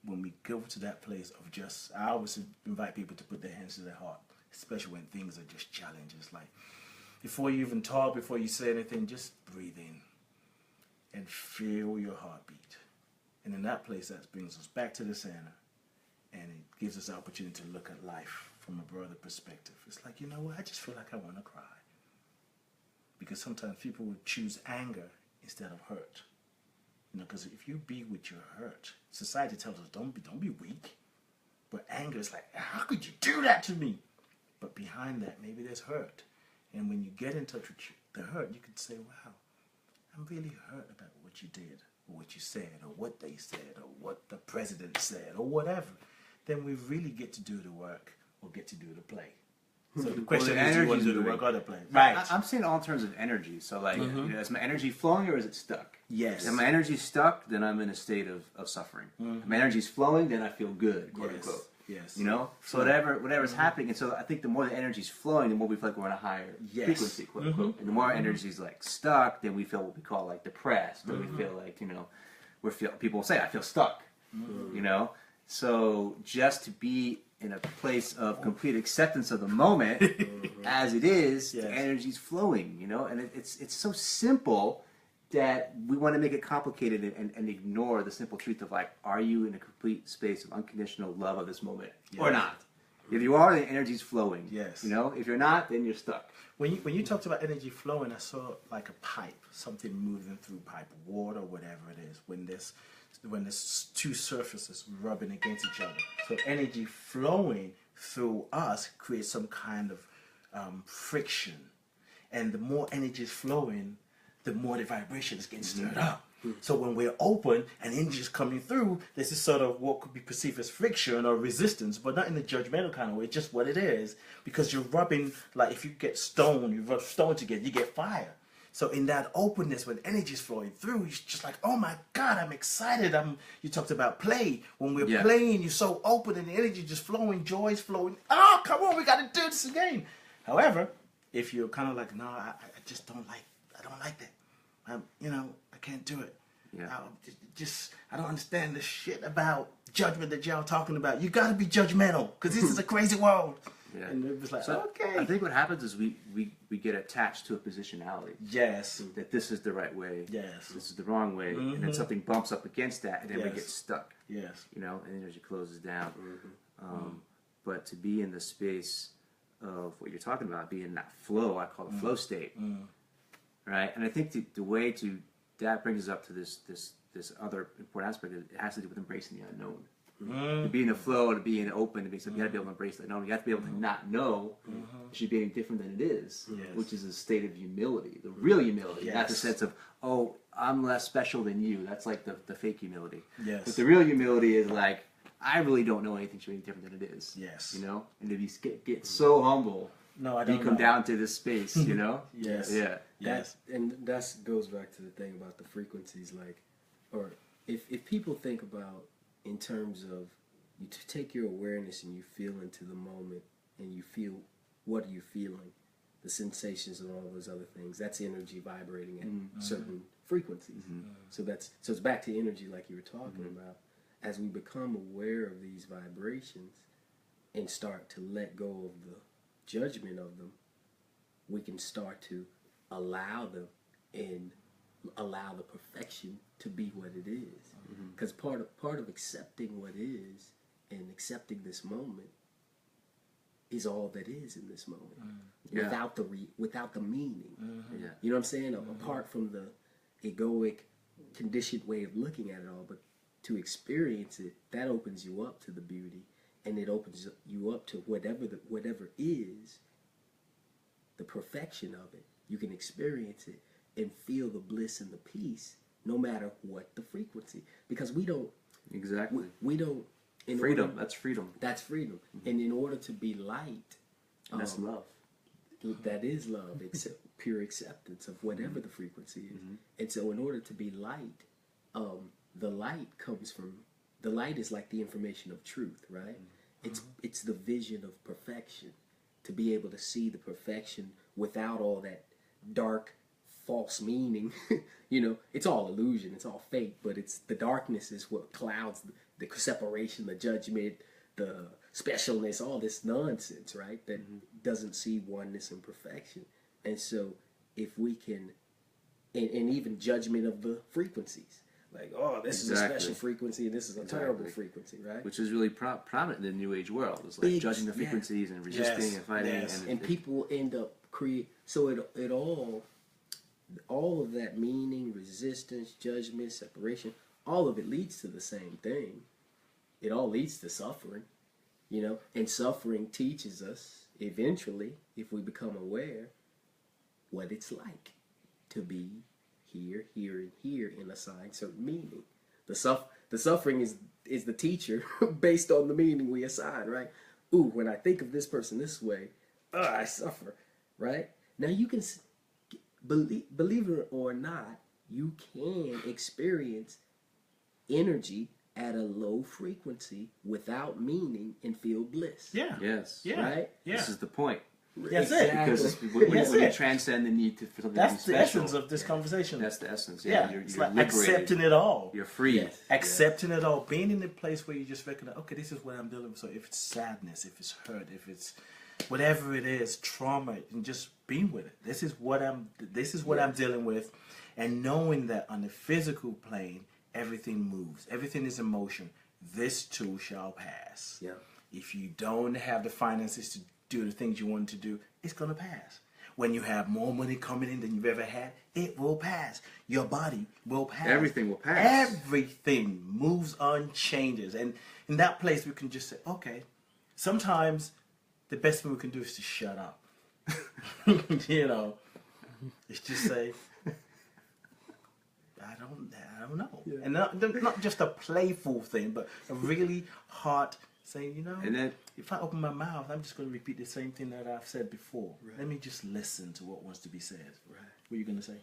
when we go to that place of just, I always invite people to put their hands to their heart, especially when things are just challenges. Like, before you even talk, before you say anything, just breathe in and feel your heartbeat. And in that place, that brings us back to the center. And it gives us the opportunity to look at life from a broader perspective. It's like, you know what, I just feel like I want to cry. Because sometimes people would choose anger instead of hurt. You know, because if you be with your hurt, society tells us don't be weak. But anger is like, how could you do that to me? But behind that, maybe there's hurt. And when you get in touch with the hurt, you can say, wow, I'm really hurt about what you did, or what you said, or what they said, or what the president said, or whatever. Then we really get to do the work, or get to do the play. So the question is, do you want to do the work or the play? Right. I'm seeing all in terms of energy. So, like, you know, is my energy flowing or is it stuck? Yes. If my energy's stuck, then I'm in a state of suffering. If my energy's flowing, then I feel good, quote Yes. unquote. Yes. You know? So whatever's happening, and so I think the more the energy's flowing, the more we feel like we're on a higher frequency, quote unquote. And the more our energy's like stuck, then we feel what we call like depressed, or we feel like, you know, people say, I feel stuck. You know? So just to be in a place of complete acceptance of the moment as it is, the energy's flowing, you know? And it's so simple that we want to make it complicated and ignore the simple truth of, like, are you in a complete space of unconditional love of this moment or not? If you are, then energy's flowing. Yes. You know? If you're not, then you're stuck. When you talked about energy flowing, I saw like a pipe, something moving through pipe, water, whatever it is, when there's two surfaces rubbing against each other. So energy flowing through us creates some kind of friction. And the more energy is flowing, the more the vibration is getting stirred up. So when we're open and energy is coming through, there's this sort of what could be perceived as friction or resistance, but not in a judgmental kind of way, just what it is. Because you're rubbing, like if you get stone, you rub stone together, you get fire. So in that openness, when energy is flowing through, it's just like, oh my God, I'm excited. You talked about play. When we're playing, you're so open and the energy just flowing, joy is flowing. Oh, come on, we got to do this again. However, if you're kind of like, no, I just don't like that. I can't do it. Yeah. I don't understand the shit about judgment that y'all talking about. You got to be judgmental because this is a crazy world. Yeah. And it was like, so okay. I think what happens is we get attached to a positionality. Yes. That this is the right way. Yes. This is the wrong way. And then something bumps up against that, and then we get stuck. Yes. You know, and energy closes down. But to be in the space of what you're talking about, be in that flow, I call it flow state. Right? And I think the way that brings us up to this other important aspect. It has to do with embracing the unknown. To be in the flow, to be in open, to be something, you got to be able to embrace the unknown. You have to be able to not know it should be any different than it is, which is a state of humility, the real humility, not the sense of, oh, I'm less special than you. That's like the fake humility. Yes. But the real humility is like, I really don't know anything should be any different than it is. Yes. You know, and to get so humble. No, I don't. You come down to this space, you know. Yes. Yeah. Yes. And that goes back to the thing about the frequencies, like, or if people think about in terms of you take your awareness and you feel into the moment and you feel what are you feeling, the sensations and all those other things. That's energy vibrating at certain frequencies. So it's back to energy, like you were talking about. As we become aware of these vibrations and start to let go of the judgment of them, we can start to allow them and allow the perfection to be what it is. Because part of accepting what is and accepting this moment is all that is in this moment, without the meaning. You know what I'm saying? Apart from the egoic, conditioned way of looking at it all, but to experience it, that opens you up to the beauty. And it opens you up to whatever is the perfection of it. You can experience it and feel the bliss and the peace, no matter what the frequency. Because we don't. Exactly. We don't. Freedom. That's freedom. That's freedom. And in order to be light, that's love. That is love. Pure acceptance of whatever the frequency is. And so, in order to be light, the light comes from. The light is like the information of truth, right? It's the vision of perfection. to be able to see the perfection without all that dark, false meaning. You know, it's all illusion, it's all fake, but it's the darkness is what clouds the separation, the judgment, the specialness, all this nonsense, right? That doesn't see oneness and perfection. And so if we can, and even judgment of the frequencies, like, oh, this is a special frequency and this is a terrible frequency, right? Which is really prominent in the New Age world. It's like judging the frequencies and resisting and fighting. And people end up so it all of that meaning, resistance, judgment, separation, all of it leads to the same thing. It all leads to suffering, you know, and suffering teaches us eventually, if we become aware, what it's like to be here, here, and here and assign certain meaning. The suffering is the teacher based on the meaning we assign, right? Ooh, when I think of this person this way, I suffer, right? Now you can believe it or not, you can experience energy at a low frequency without meaning and feel bliss. Yeah. Yes. Yeah. Right? Yeah. This is the point. That's Exactly. Because when you transcend the need for something That's to be the special, essence of this conversation. that's the essence. Yeah. You're It's like liberated. accepting it all. You're free. Yes. Accepting it all. Being in the place where you just recognize, okay, this is what I'm dealing with. So if it's sadness, if it's hurt, if it's whatever it is, trauma, and just being with it. This is what I'm dealing with. And knowing that on the physical plane, everything moves. Everything is in motion. This too shall pass. Yeah. If you don't have the finances to do the things you want to do, it's going to pass. When you have more money coming in than you've ever had, it will pass. Your body will pass. Everything will pass. Everything moves on, changes. And in that place, we can just say, okay, sometimes the best thing we can do is to shut up. You know, it's just say, I don't know. Yeah. And not just a playful thing, but a really heart saying, you know, And then, if I open my mouth, I'm just going to repeat the same thing that I've said before. Right. Let me just listen to what wants to be said. Right. What are you going to say?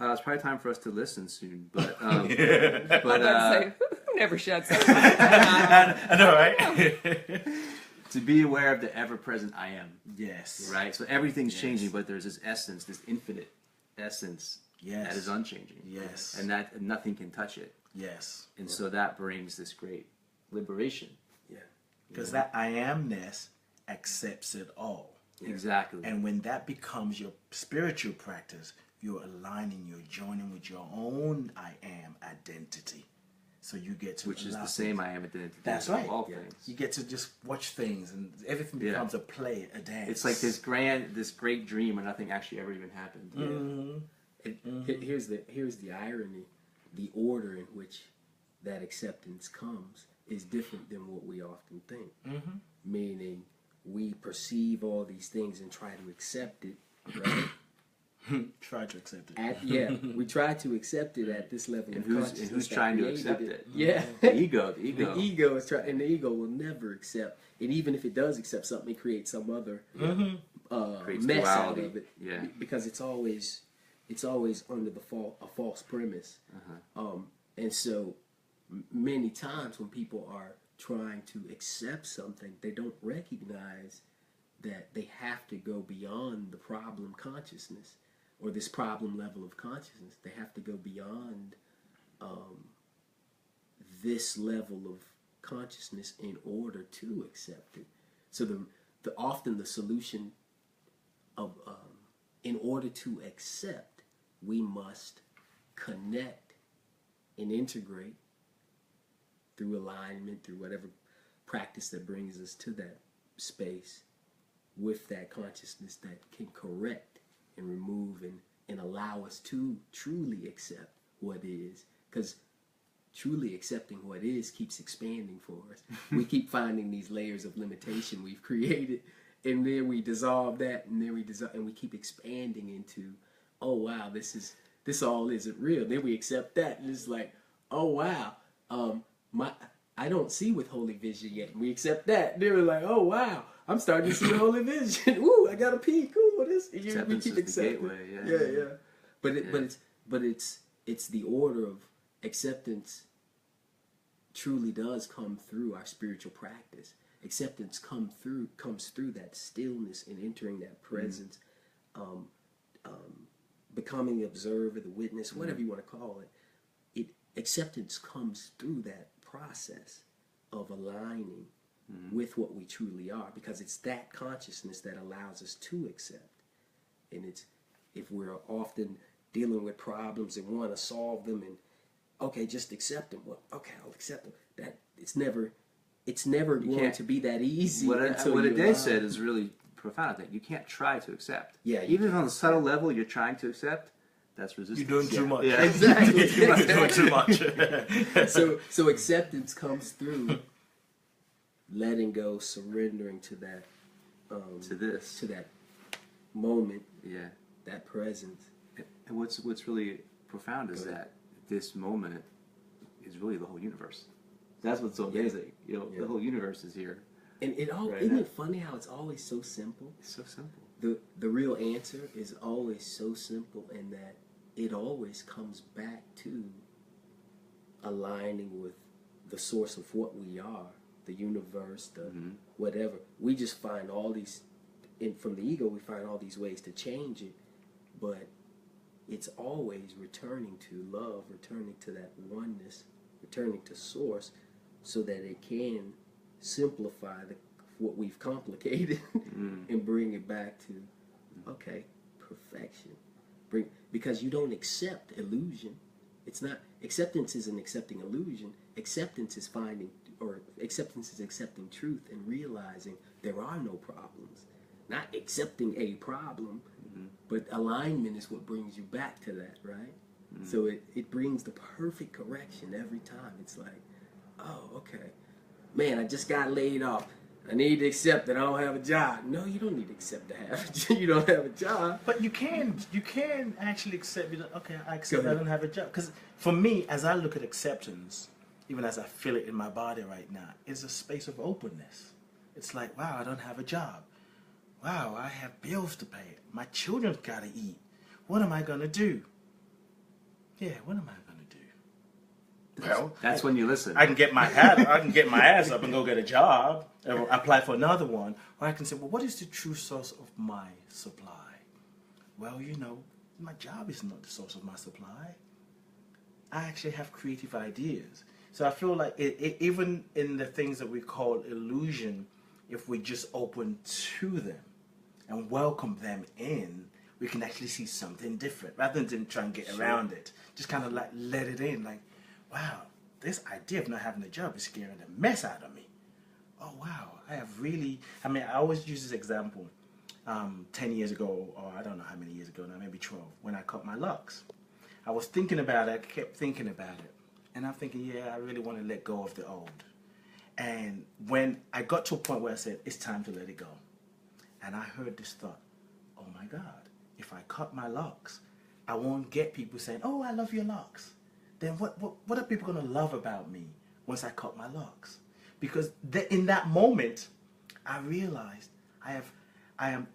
it's probably time for us to listen soon. But I'm about to say, who never shuts up? I know, right? to be aware of the ever-present I am. Yes. Right? So everything's changing, but there's this essence, this infinite essence that is unchanging. Yes. And that nothing can touch it. Yes. And so that brings this great liberation. Yeah. Because that I amness accepts it all. Yeah. Exactly. And when that becomes your spiritual practice, you're aligning, you're joining with your own I am identity. So you get to, which is the same I am identity. That's right. All things. You get to just watch things, and everything becomes a play, a dance. It's like this great dream, and nothing actually ever even happened. Mm-hmm. Here's the irony: the order in which that acceptance comes is different than what we often think. Mm-hmm. Meaning, we perceive all these things and try to accept it, right? Try to accept it. We try to accept it at this level of consciousness. And who's that trying to created accept it. it? Yeah. The ego. The ego is trying, and the ego will never accept. And even if it does accept something, it creates some other mess out of it. Yeah. Because it's always under a false premise. And so many times when people are trying to accept something, they don't recognize that they have to go beyond the problem consciousness or this problem level of consciousness. They have to go beyond this level of consciousness in order to accept it. So often the solution of in order to accept, we must connect and integrate through alignment, through whatever practice that brings us to that space with that consciousness that can correct and remove and allow us to truly accept what is. Because truly accepting what is keeps expanding for us. We keep finding these layers of limitation we've created, and then we dissolve that, and then we keep expanding into, oh wow, this all isn't real. Then we accept that, and it's like, oh wow, I don't see with holy vision yet. And we accept that. And then we're like, oh wow, I'm starting to see the holy vision. Ooh, I got a peek. Ooh, what is it? We keep accepting. But it's the order of acceptance truly does come through our spiritual practice. Acceptance comes through that stillness and entering that presence, becoming the observer, the witness, whatever you want to call it. Acceptance comes through that process of aligning with what we truly are, because it's that consciousness that allows us to accept. And it's, if we're often dealing with problems and want to solve them and, okay, just accept them. Well, okay, I'll accept them. That it's never going to be that easy. What Ade said is really profound. I think you can't try to accept. Yeah, even on a subtle level, you're trying to accept. That's resistance. You're doing too much. Yeah, exactly. You're doing too much. So acceptance comes through letting go, surrendering to that, to that moment, that presence. And what's really profound is that this moment is really the whole universe. That's what's so amazing. You know, the whole universe is here. And isn't it funny how it's always so simple? It's so simple. The real answer is always so simple, in that it always comes back to aligning with the source of what we are, the universe, the whatever. We just find all these, from the ego, we find all these ways to change it, but it's always returning to love, returning to that oneness, returning to source, so that it can simplify what we've complicated and bring it back to, okay, perfection. Because you don't accept illusion. It's not, acceptance isn't accepting illusion. Acceptance is accepting truth and realizing there are no problems. Not accepting a problem, but alignment is what brings you back to that, right? So it brings the perfect correction every time. It's like, oh, okay, man, I just got laid off. I need to accept that I don't have a job. No, you don't need to accept that you don't have a job. But you can actually accept. Okay, I accept I don't have a job. Because for me, as I look at acceptance, even as I feel it in my body right now, is a space of openness. It's like, wow, I don't have a job. Wow, I have bills to pay. My children's got to eat. What am I going to do? Yeah, what am I going to do? Well, that's when you listen. I can get my ass up and go get a job, or apply for another one. Or I can say, well, what is the true source of my supply? Well, my job is not the source of my supply. I actually have creative ideas. So I feel like even in the things that we call illusion, if we just open to them and welcome them in, we can actually see something different, rather than try and get around it. Just kind of like let it in, like, wow, this idea of not having a job is scaring the mess out of me. Oh, wow, I always use this example. 10 years ago, or I don't know how many years ago now, maybe 12, when I cut my locks. I was thinking about it, I kept thinking about it. And I'm thinking, yeah, I really want to let go of the old. And when I got to a point where I said, it's time to let it go. And I heard this thought, oh my God, if I cut my locks, I won't get people saying, oh, I love your locks. Then what are people going to love about me once I cut my locks? Because in that moment, I realized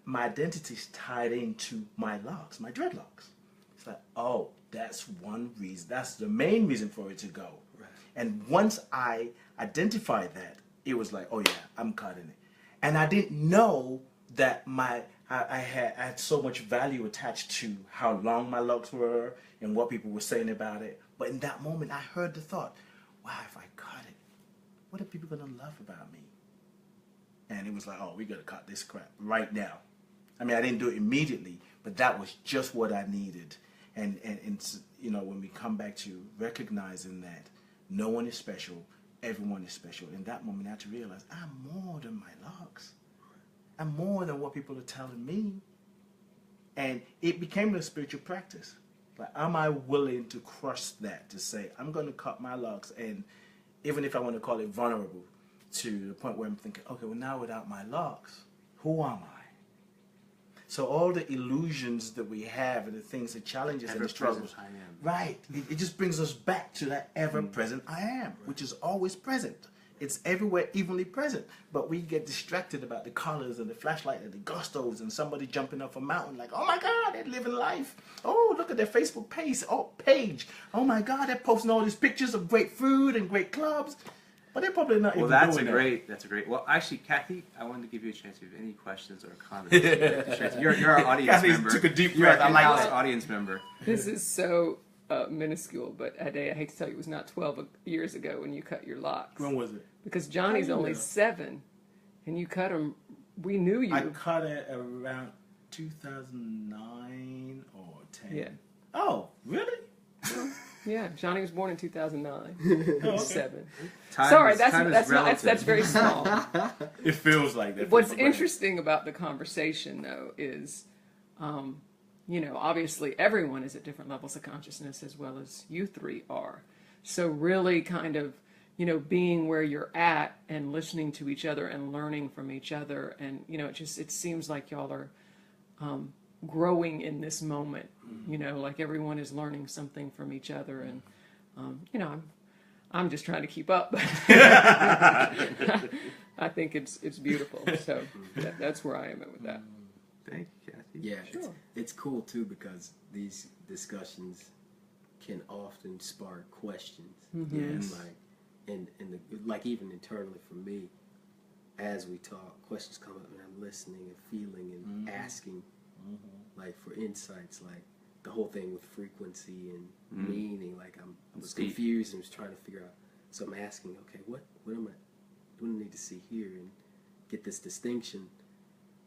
my identity is tied into my locks, my dreadlocks. It's like, oh, that's one reason. That's the main reason for it to go. Right. And once I identified that, it was like, oh yeah, I'm cutting it. And I didn't know that I had so much value attached to how long my locks were and what people were saying about it. But in that moment, I heard the thought, wow, if I cut it, what are people going to love about me? And it was like, oh, we got to cut this crap right now. I mean, I didn't do it immediately, but that was just what I needed. And when we come back to recognizing that no one is special, everyone is special, in that moment I had to realize I'm more than my locks. I'm more than what people are telling me. And it became a spiritual practice. Like, am I willing to crush that, to say, I'm going to cut my locks, and even if I want to call it vulnerable, to the point where I'm thinking, okay, well, now without my locks, who am I? So all the illusions that we have and the things, the challenges and the struggles, I am. Right? It just brings us back to that ever-present I am, which is always present. It's everywhere, evenly present. But we get distracted about the colors and the flashlight and the gustos and somebody jumping off a mountain like, oh my God, they're living life. Oh, look at their Facebook page. Oh my God, they're posting all these pictures of great food and great clubs. But they're probably not Well, even that's doing a that. great. That's a great. Well, actually, Kathy, I wanted to give you a chance if you have any questions or comments. You're our audience Kathy member. took a deep You're our breath. I like in-house that. audience member. This is so minuscule, but Ade, I hate to tell you, it was not 12 years ago when you cut your locks. When was it? Because Johnny's How you only know? 7, and you cut him. We knew you. I cut it around 2009 or 10. Yeah. Oh, really? Yeah, Johnny was born in 2009. Oh, okay. 7. Time Sorry, is- that's time is not, relative. that's very small. It feels like that. What's interesting about the conversation, though, is, you know, obviously everyone is at different levels of consciousness as well as you three are. So really kind of, you know, being where you're at and listening to each other and learning from each other. And, you know, it seems like y'all are growing in this moment, you know, like everyone is learning something from each other. And, you know, I'm just trying to keep up. I think it's beautiful. So that's where I am at with that. Thank you, Kathy. Yeah, Sure. it's cool too because these discussions can often spark questions. Yes. Like even internally for me, as we talk, questions come up and I'm listening and feeling and asking, like for insights, like the whole thing with frequency and meaning. Like I was deep. confused and was trying to figure out. So I'm asking, okay, what do I need to see here and get this distinction?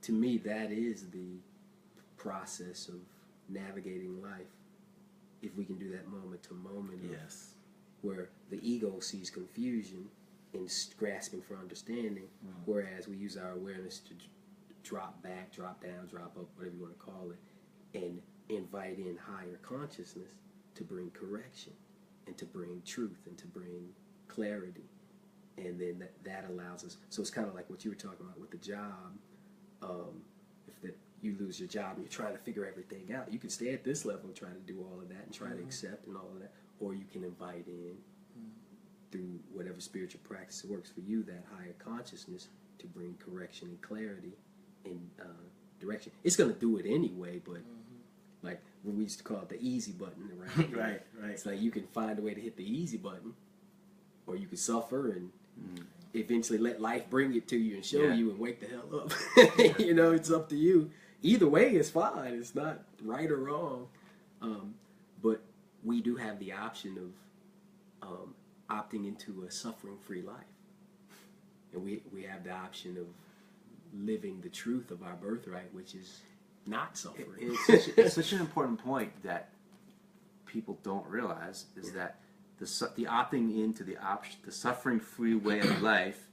To me, that is the process of navigating life. If we can do that moment to moment, of Yes. where the ego sees confusion and grasping for understanding, whereas we use our awareness to drop back, drop down, drop up, whatever you want to call it, and invite in higher consciousness to bring correction and to bring truth and to bring clarity. And then that allows us, so it's kind of like what you were talking about with the job. If you lose your job and you're trying to figure everything out, you can stay at this level and try to do all of that and try to accept and all of that, or you can invite in through whatever spiritual practice works for you, that higher consciousness to bring correction and clarity and direction. It's going to do it anyway, but like we used to call it the easy button around here. Right. It's like you can find a way to hit the easy button, or you can suffer and eventually let life bring it to you and show you and wake the hell up. You know, it's up to you. Either way is fine. It's not right or wrong. But we do have the option of opting into a suffering-free life. And we have the option of living the truth of our birthright, which is not suffering. It's such an important point that people don't realize is that the opting into the suffering-free way of life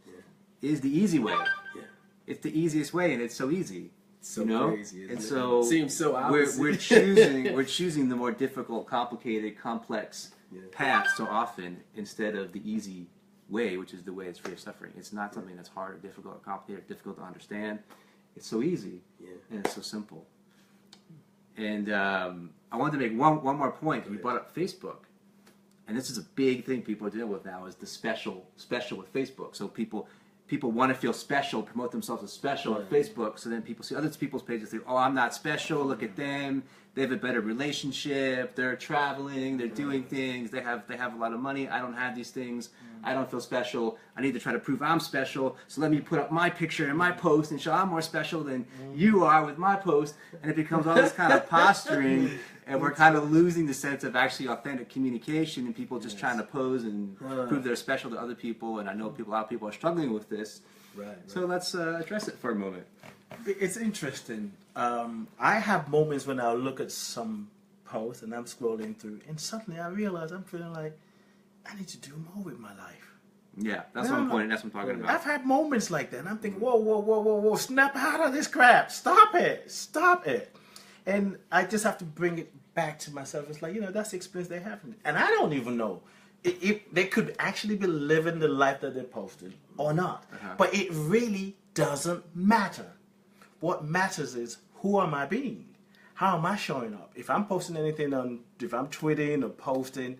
is the easy way. Yeah. It's the easiest way, and it's so easy. It's so you know? crazy. And Isn't it? so Seems so opposite. we're choosing the more difficult, complicated, complex path so often instead of the easy way, which is the way that's free of suffering. It's not something that's hard or difficult or complicated or difficult to understand. It's so easy and it's so simple. And I wanted to make one more point. You brought up Facebook. And this is a big thing people are dealing with now is the special with Facebook. So people want to feel special, promote themselves as special on Facebook. So then people see other people's pages, think, oh, I'm not special. Look at them. They have a better relationship. They're traveling. They're doing things. They have a lot of money. I don't have these things. I don't feel special. I need to try to prove I'm special. So let me put up my picture and my post and show I'm more special than you are with my post. And it becomes all this kind of posturing. And we're kind of losing the sense of actually authentic communication and people just trying to pose and prove they're special to other people. And I know a lot of people are struggling with this. Right. So let's address it for a moment. It's interesting. I have moments when I'll look at some posts and I'm scrolling through, and suddenly I realize I'm feeling like I need to do more with my life. Yeah, that's what I'm pointing. That's what I'm talking about. I've had moments like that, and I'm thinking, whoa, snap out of this crap. Stop it. And I just have to bring it back to myself. It's like, that's the experience they have. And I don't even know if they could actually be living the life that they posted or not. But it really doesn't matter. What matters is, who am I being? How am I showing up? If I'm posting anything if I'm tweeting or posting,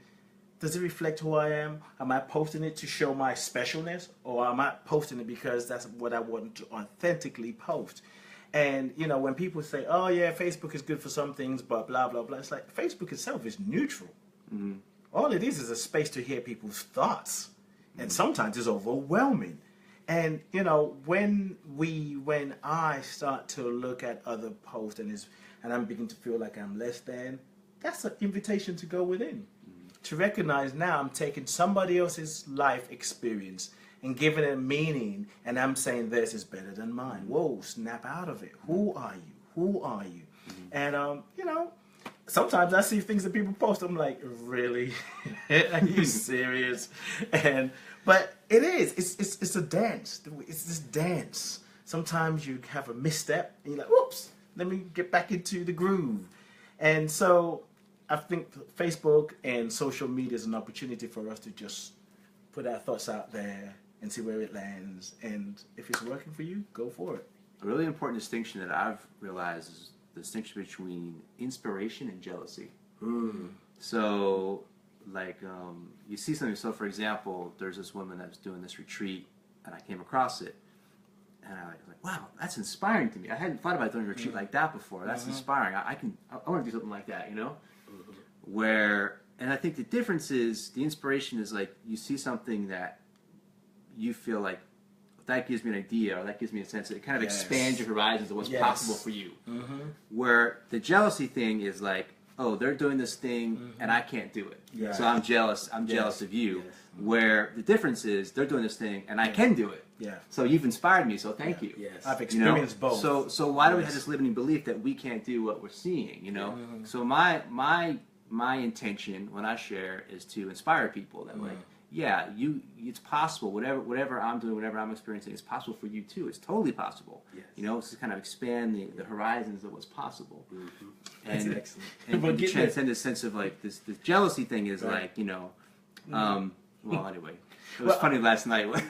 does it reflect who I am? Am I posting it to show my specialness? Or am I posting it because that's what I want to authentically post? And, when people say, oh, yeah, Facebook is good for some things, but blah, blah, blah. It's like Facebook itself is neutral. All it is a space to hear people's thoughts. and sometimes it's overwhelming. And you know, when I start to look at other posts and I'm beginning to feel like I'm less than, that's an invitation to go within, to recognize now I'm taking somebody else's life experience and giving it meaning, and I'm saying theirs is better than mine. Whoa, snap out of it. Who are you? Who are you? And you know, sometimes I see things that people post. I'm like, really? Are you serious? But it is. It's a dance. It's this dance. Sometimes you have a misstep, and you're like, whoops. Let me get back into the groove. And so I think Facebook and social media is an opportunity for us to just put our thoughts out there and see where it lands. And if it's working for you, go for it. A really important distinction that I've realized is the distinction between inspiration and jealousy. So, like, you see something. So, for example, there's this woman that was doing this retreat, and I came across it. And I was like, wow, that's inspiring to me. I hadn't thought about doing a retreat like that before. That's inspiring. I want to do something like that, you know? And I think the difference is, the inspiration is like, you see something that you feel like, that gives me an idea, or that gives me a sense that it kind of expands your horizons of what's possible for you. Where the jealousy thing is like, oh, they're doing this thing and I can't do it. So I'm jealous. I'm jealous of you. Where the difference is, they're doing this thing and I can do it. So you've inspired me, so thank you. I've experienced both. So why do we have this limiting belief that we can't do what we're seeing, you know? So my intention when I share is to inspire people that like, yeah, it's possible. Whatever I'm doing, whatever I'm experiencing, it's possible for you too. It's totally possible. You know, it's to kind of expand the horizons of what's possible. And, That's excellent. And to transcend this sense of like this jealousy thing is like, you know, well, anyway, it was funny last night. What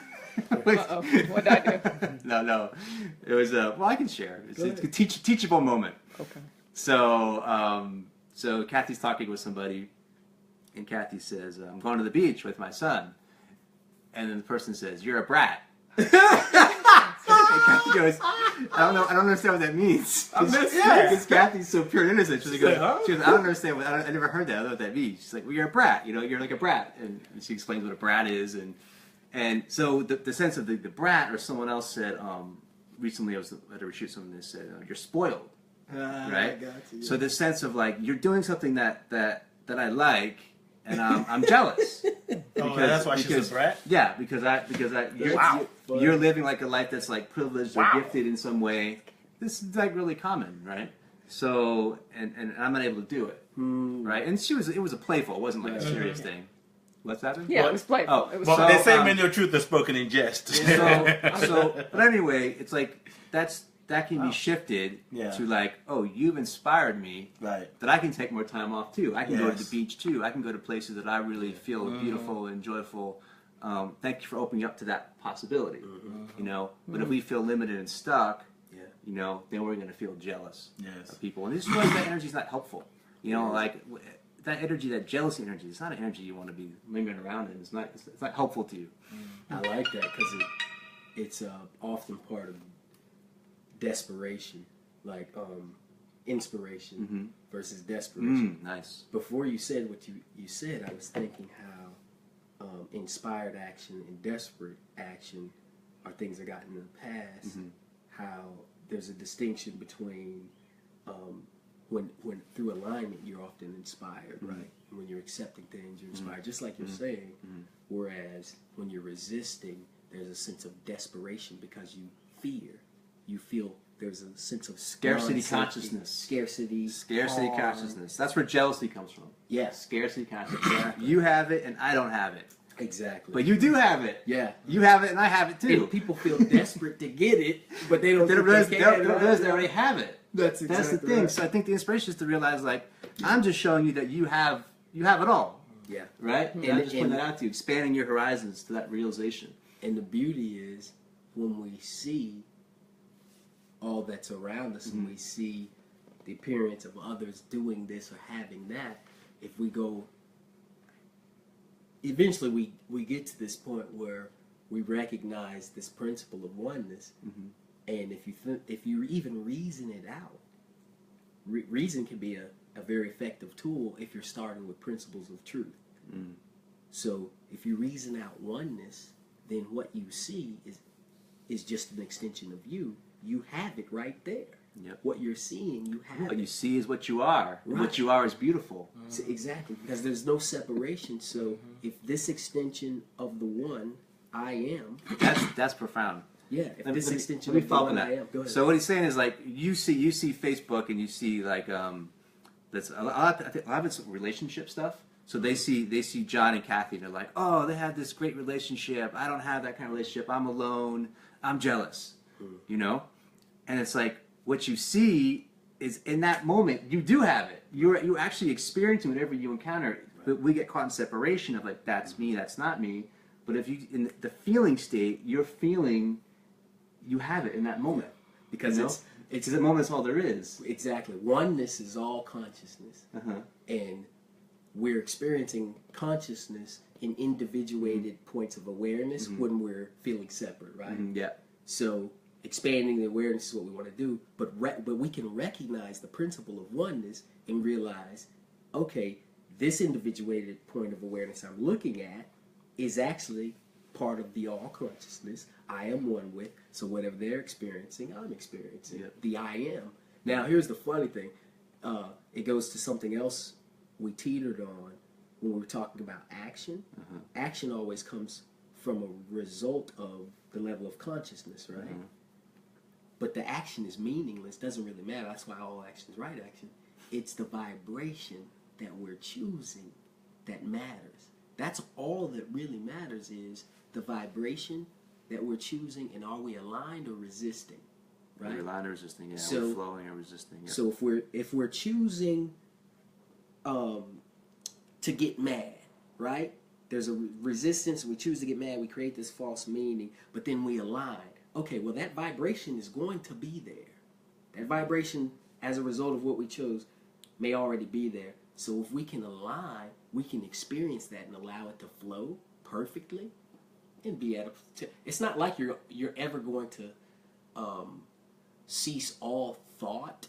did I do? No, it was well, I can share. It's a teachable moment. Okay. So Kathy's talking with somebody, and Kathy says, "I'm going to the beach with my son," and then the person says, "You're a brat." And Kathy goes, I don't understand what that means. Because Kathy's so pure and innocent. She goes, I don't understand. I never heard that. I don't know what that means. She's like, well, you're a brat. You know, you're like a brat. And she explains what a brat is. And so the sense of the brat, or someone else said, recently I was at a retreat, someone said, you're spoiled. Right? So the sense of like, you're doing something that I like, and I'm jealous. That's why she's a brat? Yeah, because you're living like a life that's like privileged or gifted in some way. This is like really common, right? So, and I'm not able to do it, right? And it was a playful, it wasn't like a serious thing. What's happening? Yeah, it was playful. Oh, well, they say many of truth is spoken in jest. But anyway, it's like that can be shifted to like, oh, you've inspired me, right? That I can take more time off too. I can go to the beach too. I can go to places that I really feel beautiful and joyful. Thank you for opening up to that possibility. You know, but if we feel limited and stuck, you know, then we're going to feel jealous of people. And this is why that energy is not helpful. You know, like that energy, that jealousy energy, it's not an energy you want to be lingering around in. It's not helpful to you. I like that because it's often part of desperation, like inspiration versus desperation. Nice. Before you said what you said, I was thinking how inspired action and desperate action are things I got in the past. How there's a distinction between when through alignment you're often inspired, right? When you're accepting things, you're inspired, just like you're saying. Whereas when you're resisting, there's a sense of desperation because you feel there's a sense of scarcity consciousness. Scarcity consciousness. That's where jealousy comes from. Yes. Scarcity consciousness. You have it and I don't have it. Exactly. But you do have it. Yeah. You have it and I have it too. And people feel desperate to get it, but they don't realize they already have it. That's the thing. Right. So I think the inspiration is to realize, like, I'm just showing you that you have it all. Yeah. Right? And I'm just pointing that out to you, expanding your horizons to that realization. And the beauty is when we see all that's around us and we see the appearance of others doing this or having that, if we go, eventually we get to this point where we recognize this principle of oneness, and if you even reason it out, reason can be a very effective tool if you're starting with principles of truth. So if you reason out oneness, then what you see is just an extension of you. You have it right there. Yep. What you're seeing, you have What it. you see is what you are. Right. What you are is beautiful. So exactly, because there's no separation. So if this extension of the one, I am, That's profound. yeah, if this extension let me of the follow one, up on I am, go ahead. So what he's saying is like you see Facebook and you see like that's a lot of it's relationship stuff. So they see John and Kathy and they're like, oh, they have this great relationship. I don't have that kind of relationship. I'm alone. I'm jealous. You know, and it's like what you see is in that moment you do have it. You're actually experiencing whatever you encounter. But we get caught in separation of like that's me, that's not me. But if you in the feeling state, you're feeling you have it in that moment because you know? It's the moment. That's all there is. Exactly. Oneness is all consciousness, and we're experiencing consciousness in individuated points of awareness when we're feeling separate, right? Yeah. So expanding the awareness is what we want to do, but we can recognize the principle of oneness and realize, okay, this individuated point of awareness I'm looking at is actually part of the all consciousness I am one with. So whatever they're experiencing, I'm experiencing. Yep. The I am. Now here's the funny thing. It goes to something else we teetered on when we were talking about action. Action always comes from a result of the level of consciousness, right? But the action is meaningless, doesn't really matter. That's why all action is right action. It's the vibration that we're choosing that matters. That's all that really matters is the vibration that we're choosing, and are we aligned or resisting? Right? We're aligned or resisting, yeah. So- We're flowing or resisting. Yeah. So if we're choosing to get mad, right? There's a resistance. We choose to get mad. We create this false meaning, but then we align. Okay, well that vibration is going to be there. That vibration, as a result of what we chose, may already be there. So if we can align, we can experience that and allow it to flow perfectly, and be at a. It's not like you're ever going to cease all thought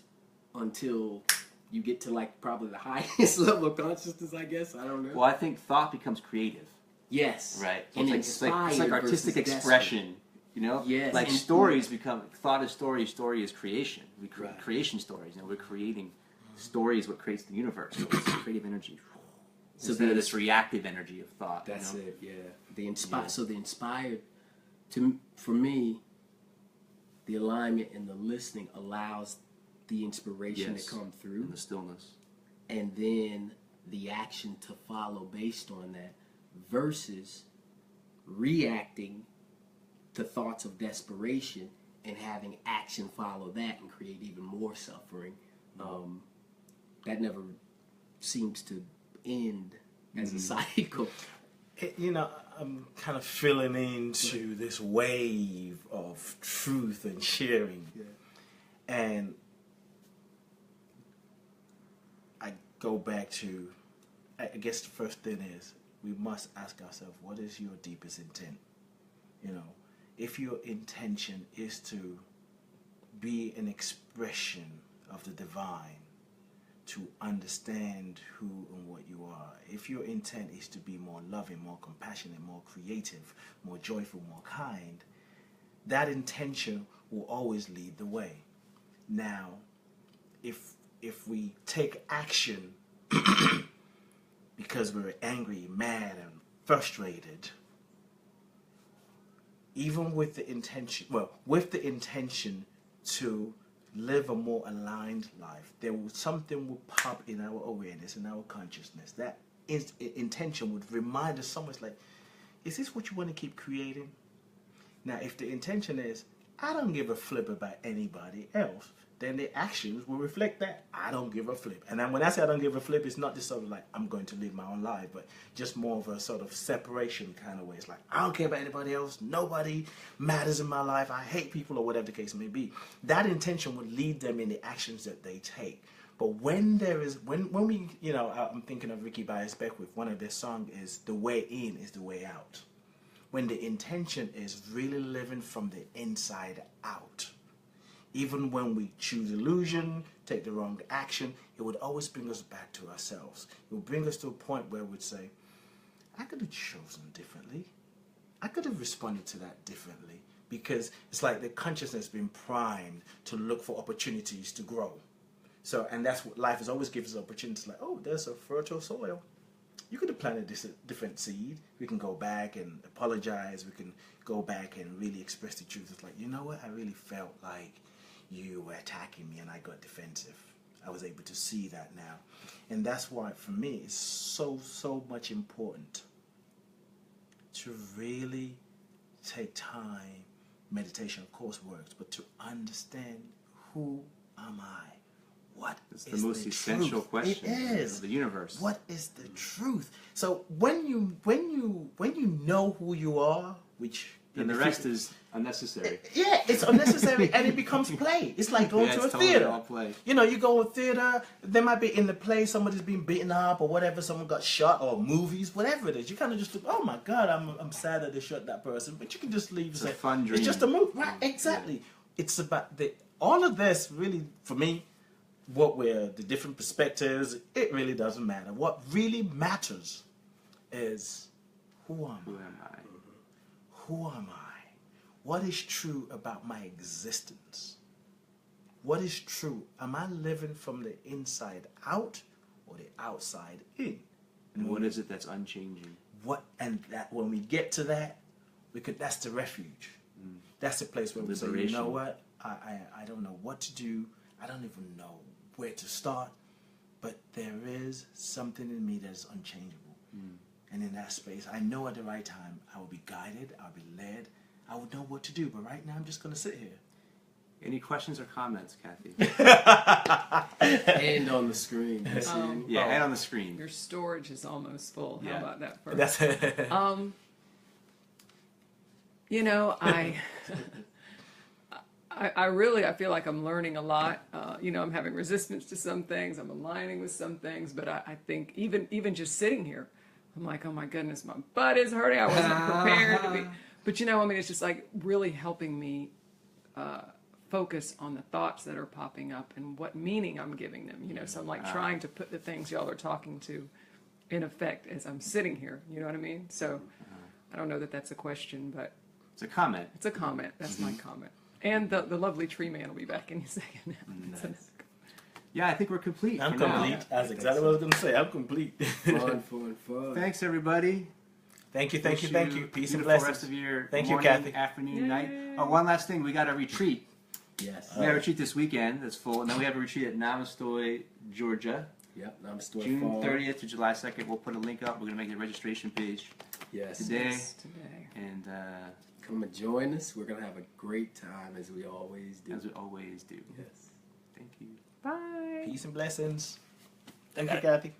until you get to like probably the highest level of consciousness, I guess. I don't know. Well, I think thought becomes creative. Yes. Right. So And it's like inspired artistic versus expression. You know? Yes. Like And- stories become thought is story is creation. We Right. creation stories. You know, we're creating stories what creates the universe. So it's creative energy. So Instead of the- this reactive energy of thought. That's you know? it. Yeah. So the inspired, for me, the alignment and the listening allows the inspiration Yes. to come through, In the stillness. and then the action to follow based on that, versus reacting to thoughts of desperation and having action follow that and create even more suffering. That never seems to end as a cycle. I'm kind of filling into this wave of truth and sharing. And I go back to, I guess the first thing is, we must ask ourselves, what is your deepest intent? If your intention is to be an expression of the divine, to understand who and what you are, if your intent is to be more loving, more compassionate, more creative, more joyful, more kind, that intention will always lead the way. Now, if we take action because we're angry, mad, and frustrated, even with the intention to live a more aligned life, something will pop in our awareness, in our consciousness. That intention would remind us somewhere, like, is this what you want to keep creating? Now, if the intention is, I don't give a flip about anybody else, then the actions will reflect that. I don't give a flip. And then when I say I don't give a flip, it's not just sort of like, I'm going to live my own life, but just more of a sort of separation kind of way. It's like, I don't care about anybody else. Nobody matters in my life. I hate people, or whatever the case may be. That intention would lead them in the actions that they take. But when we, I'm thinking of Ricky Byers Beckwith, one of their songs is, the way in is the way out. When the intention is really living from the inside out. Even when we choose illusion, take the wrong action, it would always bring us back to ourselves. It would bring us to a point where we'd say, I could have chosen differently. I could have responded to that differently, because it's like the consciousness has been primed to look for opportunities to grow. So, and that's what life has always given us opportunities. Like, oh, there's a fertile soil. You could have planted this different seed. We can go back and apologize. We can go back and really express the truth. It's like, you know what? I really felt like you were attacking me and I got defensive. I was able to see that now. And that's why, for me, it's so much important to really take time. Meditation, of course, works, but to understand, who am I? What It's is the most essential truth? question It is of the universe. What is the truth? So when you know who you are, which And the rest is unnecessary. yeah, it's unnecessary and it becomes play. It's like going Yeah, to a it's totally theater. all play. You know, you go to a theater, there might be in the play somebody's being beaten up or whatever, someone got shot, or movies, whatever it is. You kind of just think, oh my God, I'm sad that they shot that person, but you can just leave and It's say, a fun dream. it's just a movie. Right, exactly. It's about all of this really, for me, the different perspectives, it really doesn't matter. What really matters is, who am Who I? am I? Who am I? What is true about my existence? What is true? Am I living from the inside out or the outside in? And what is it that's unchanging? And that when we get to that, that's the refuge. That's the place where we say, you Liberation. know what? I don't know what to do. I don't even know where to start. But there is something in me that is unchangeable. And in that space, I know at the right time, I will be guided, I'll be led, I will know what to do. But right now, I'm just going to sit here. Any questions or comments, Kathy? And on the screen. You see? Yeah, head on the screen. Your storage is almost full. How Yeah. about that first? That's You know, I feel like I'm learning a lot. You know, I'm having resistance to some things. I'm aligning with some things, but I think even just sitting here, I'm like, oh my goodness, my butt is hurting. I wasn't prepared to be. But you know, I mean, it's just like really helping me focus on the thoughts that are popping up and what meaning I'm giving them. You know, so I'm like trying to put the things y'all are talking to in effect as I'm sitting here. You know what I mean? So I don't know that that's a question, but It's a comment. it's a comment. That's my comment. And the lovely tree man will be back any second now. So Nice. Yeah, I think we're complete. I'm for now. complete. That's exactly what I was going to say. I'm complete. Fun. Thanks, everybody. Thank you. Wish Peace you and a blessings. beautiful rest of your Thank you, morning, Kathy. afternoon, night. Oh, one last thing. We got a retreat. Yes. We got a retreat this weekend that's full. And then we have a retreat at Namastoy, Georgia. Yep. I'm still June fall. 30th to July 2nd. We'll put a link up. We're going to make the registration page Yes. today. today. And Come and join us. We're gonna have a great time as we always do. as we always do. Yes. Thank you. Bye. Peace and blessings. Thank you, Kathy.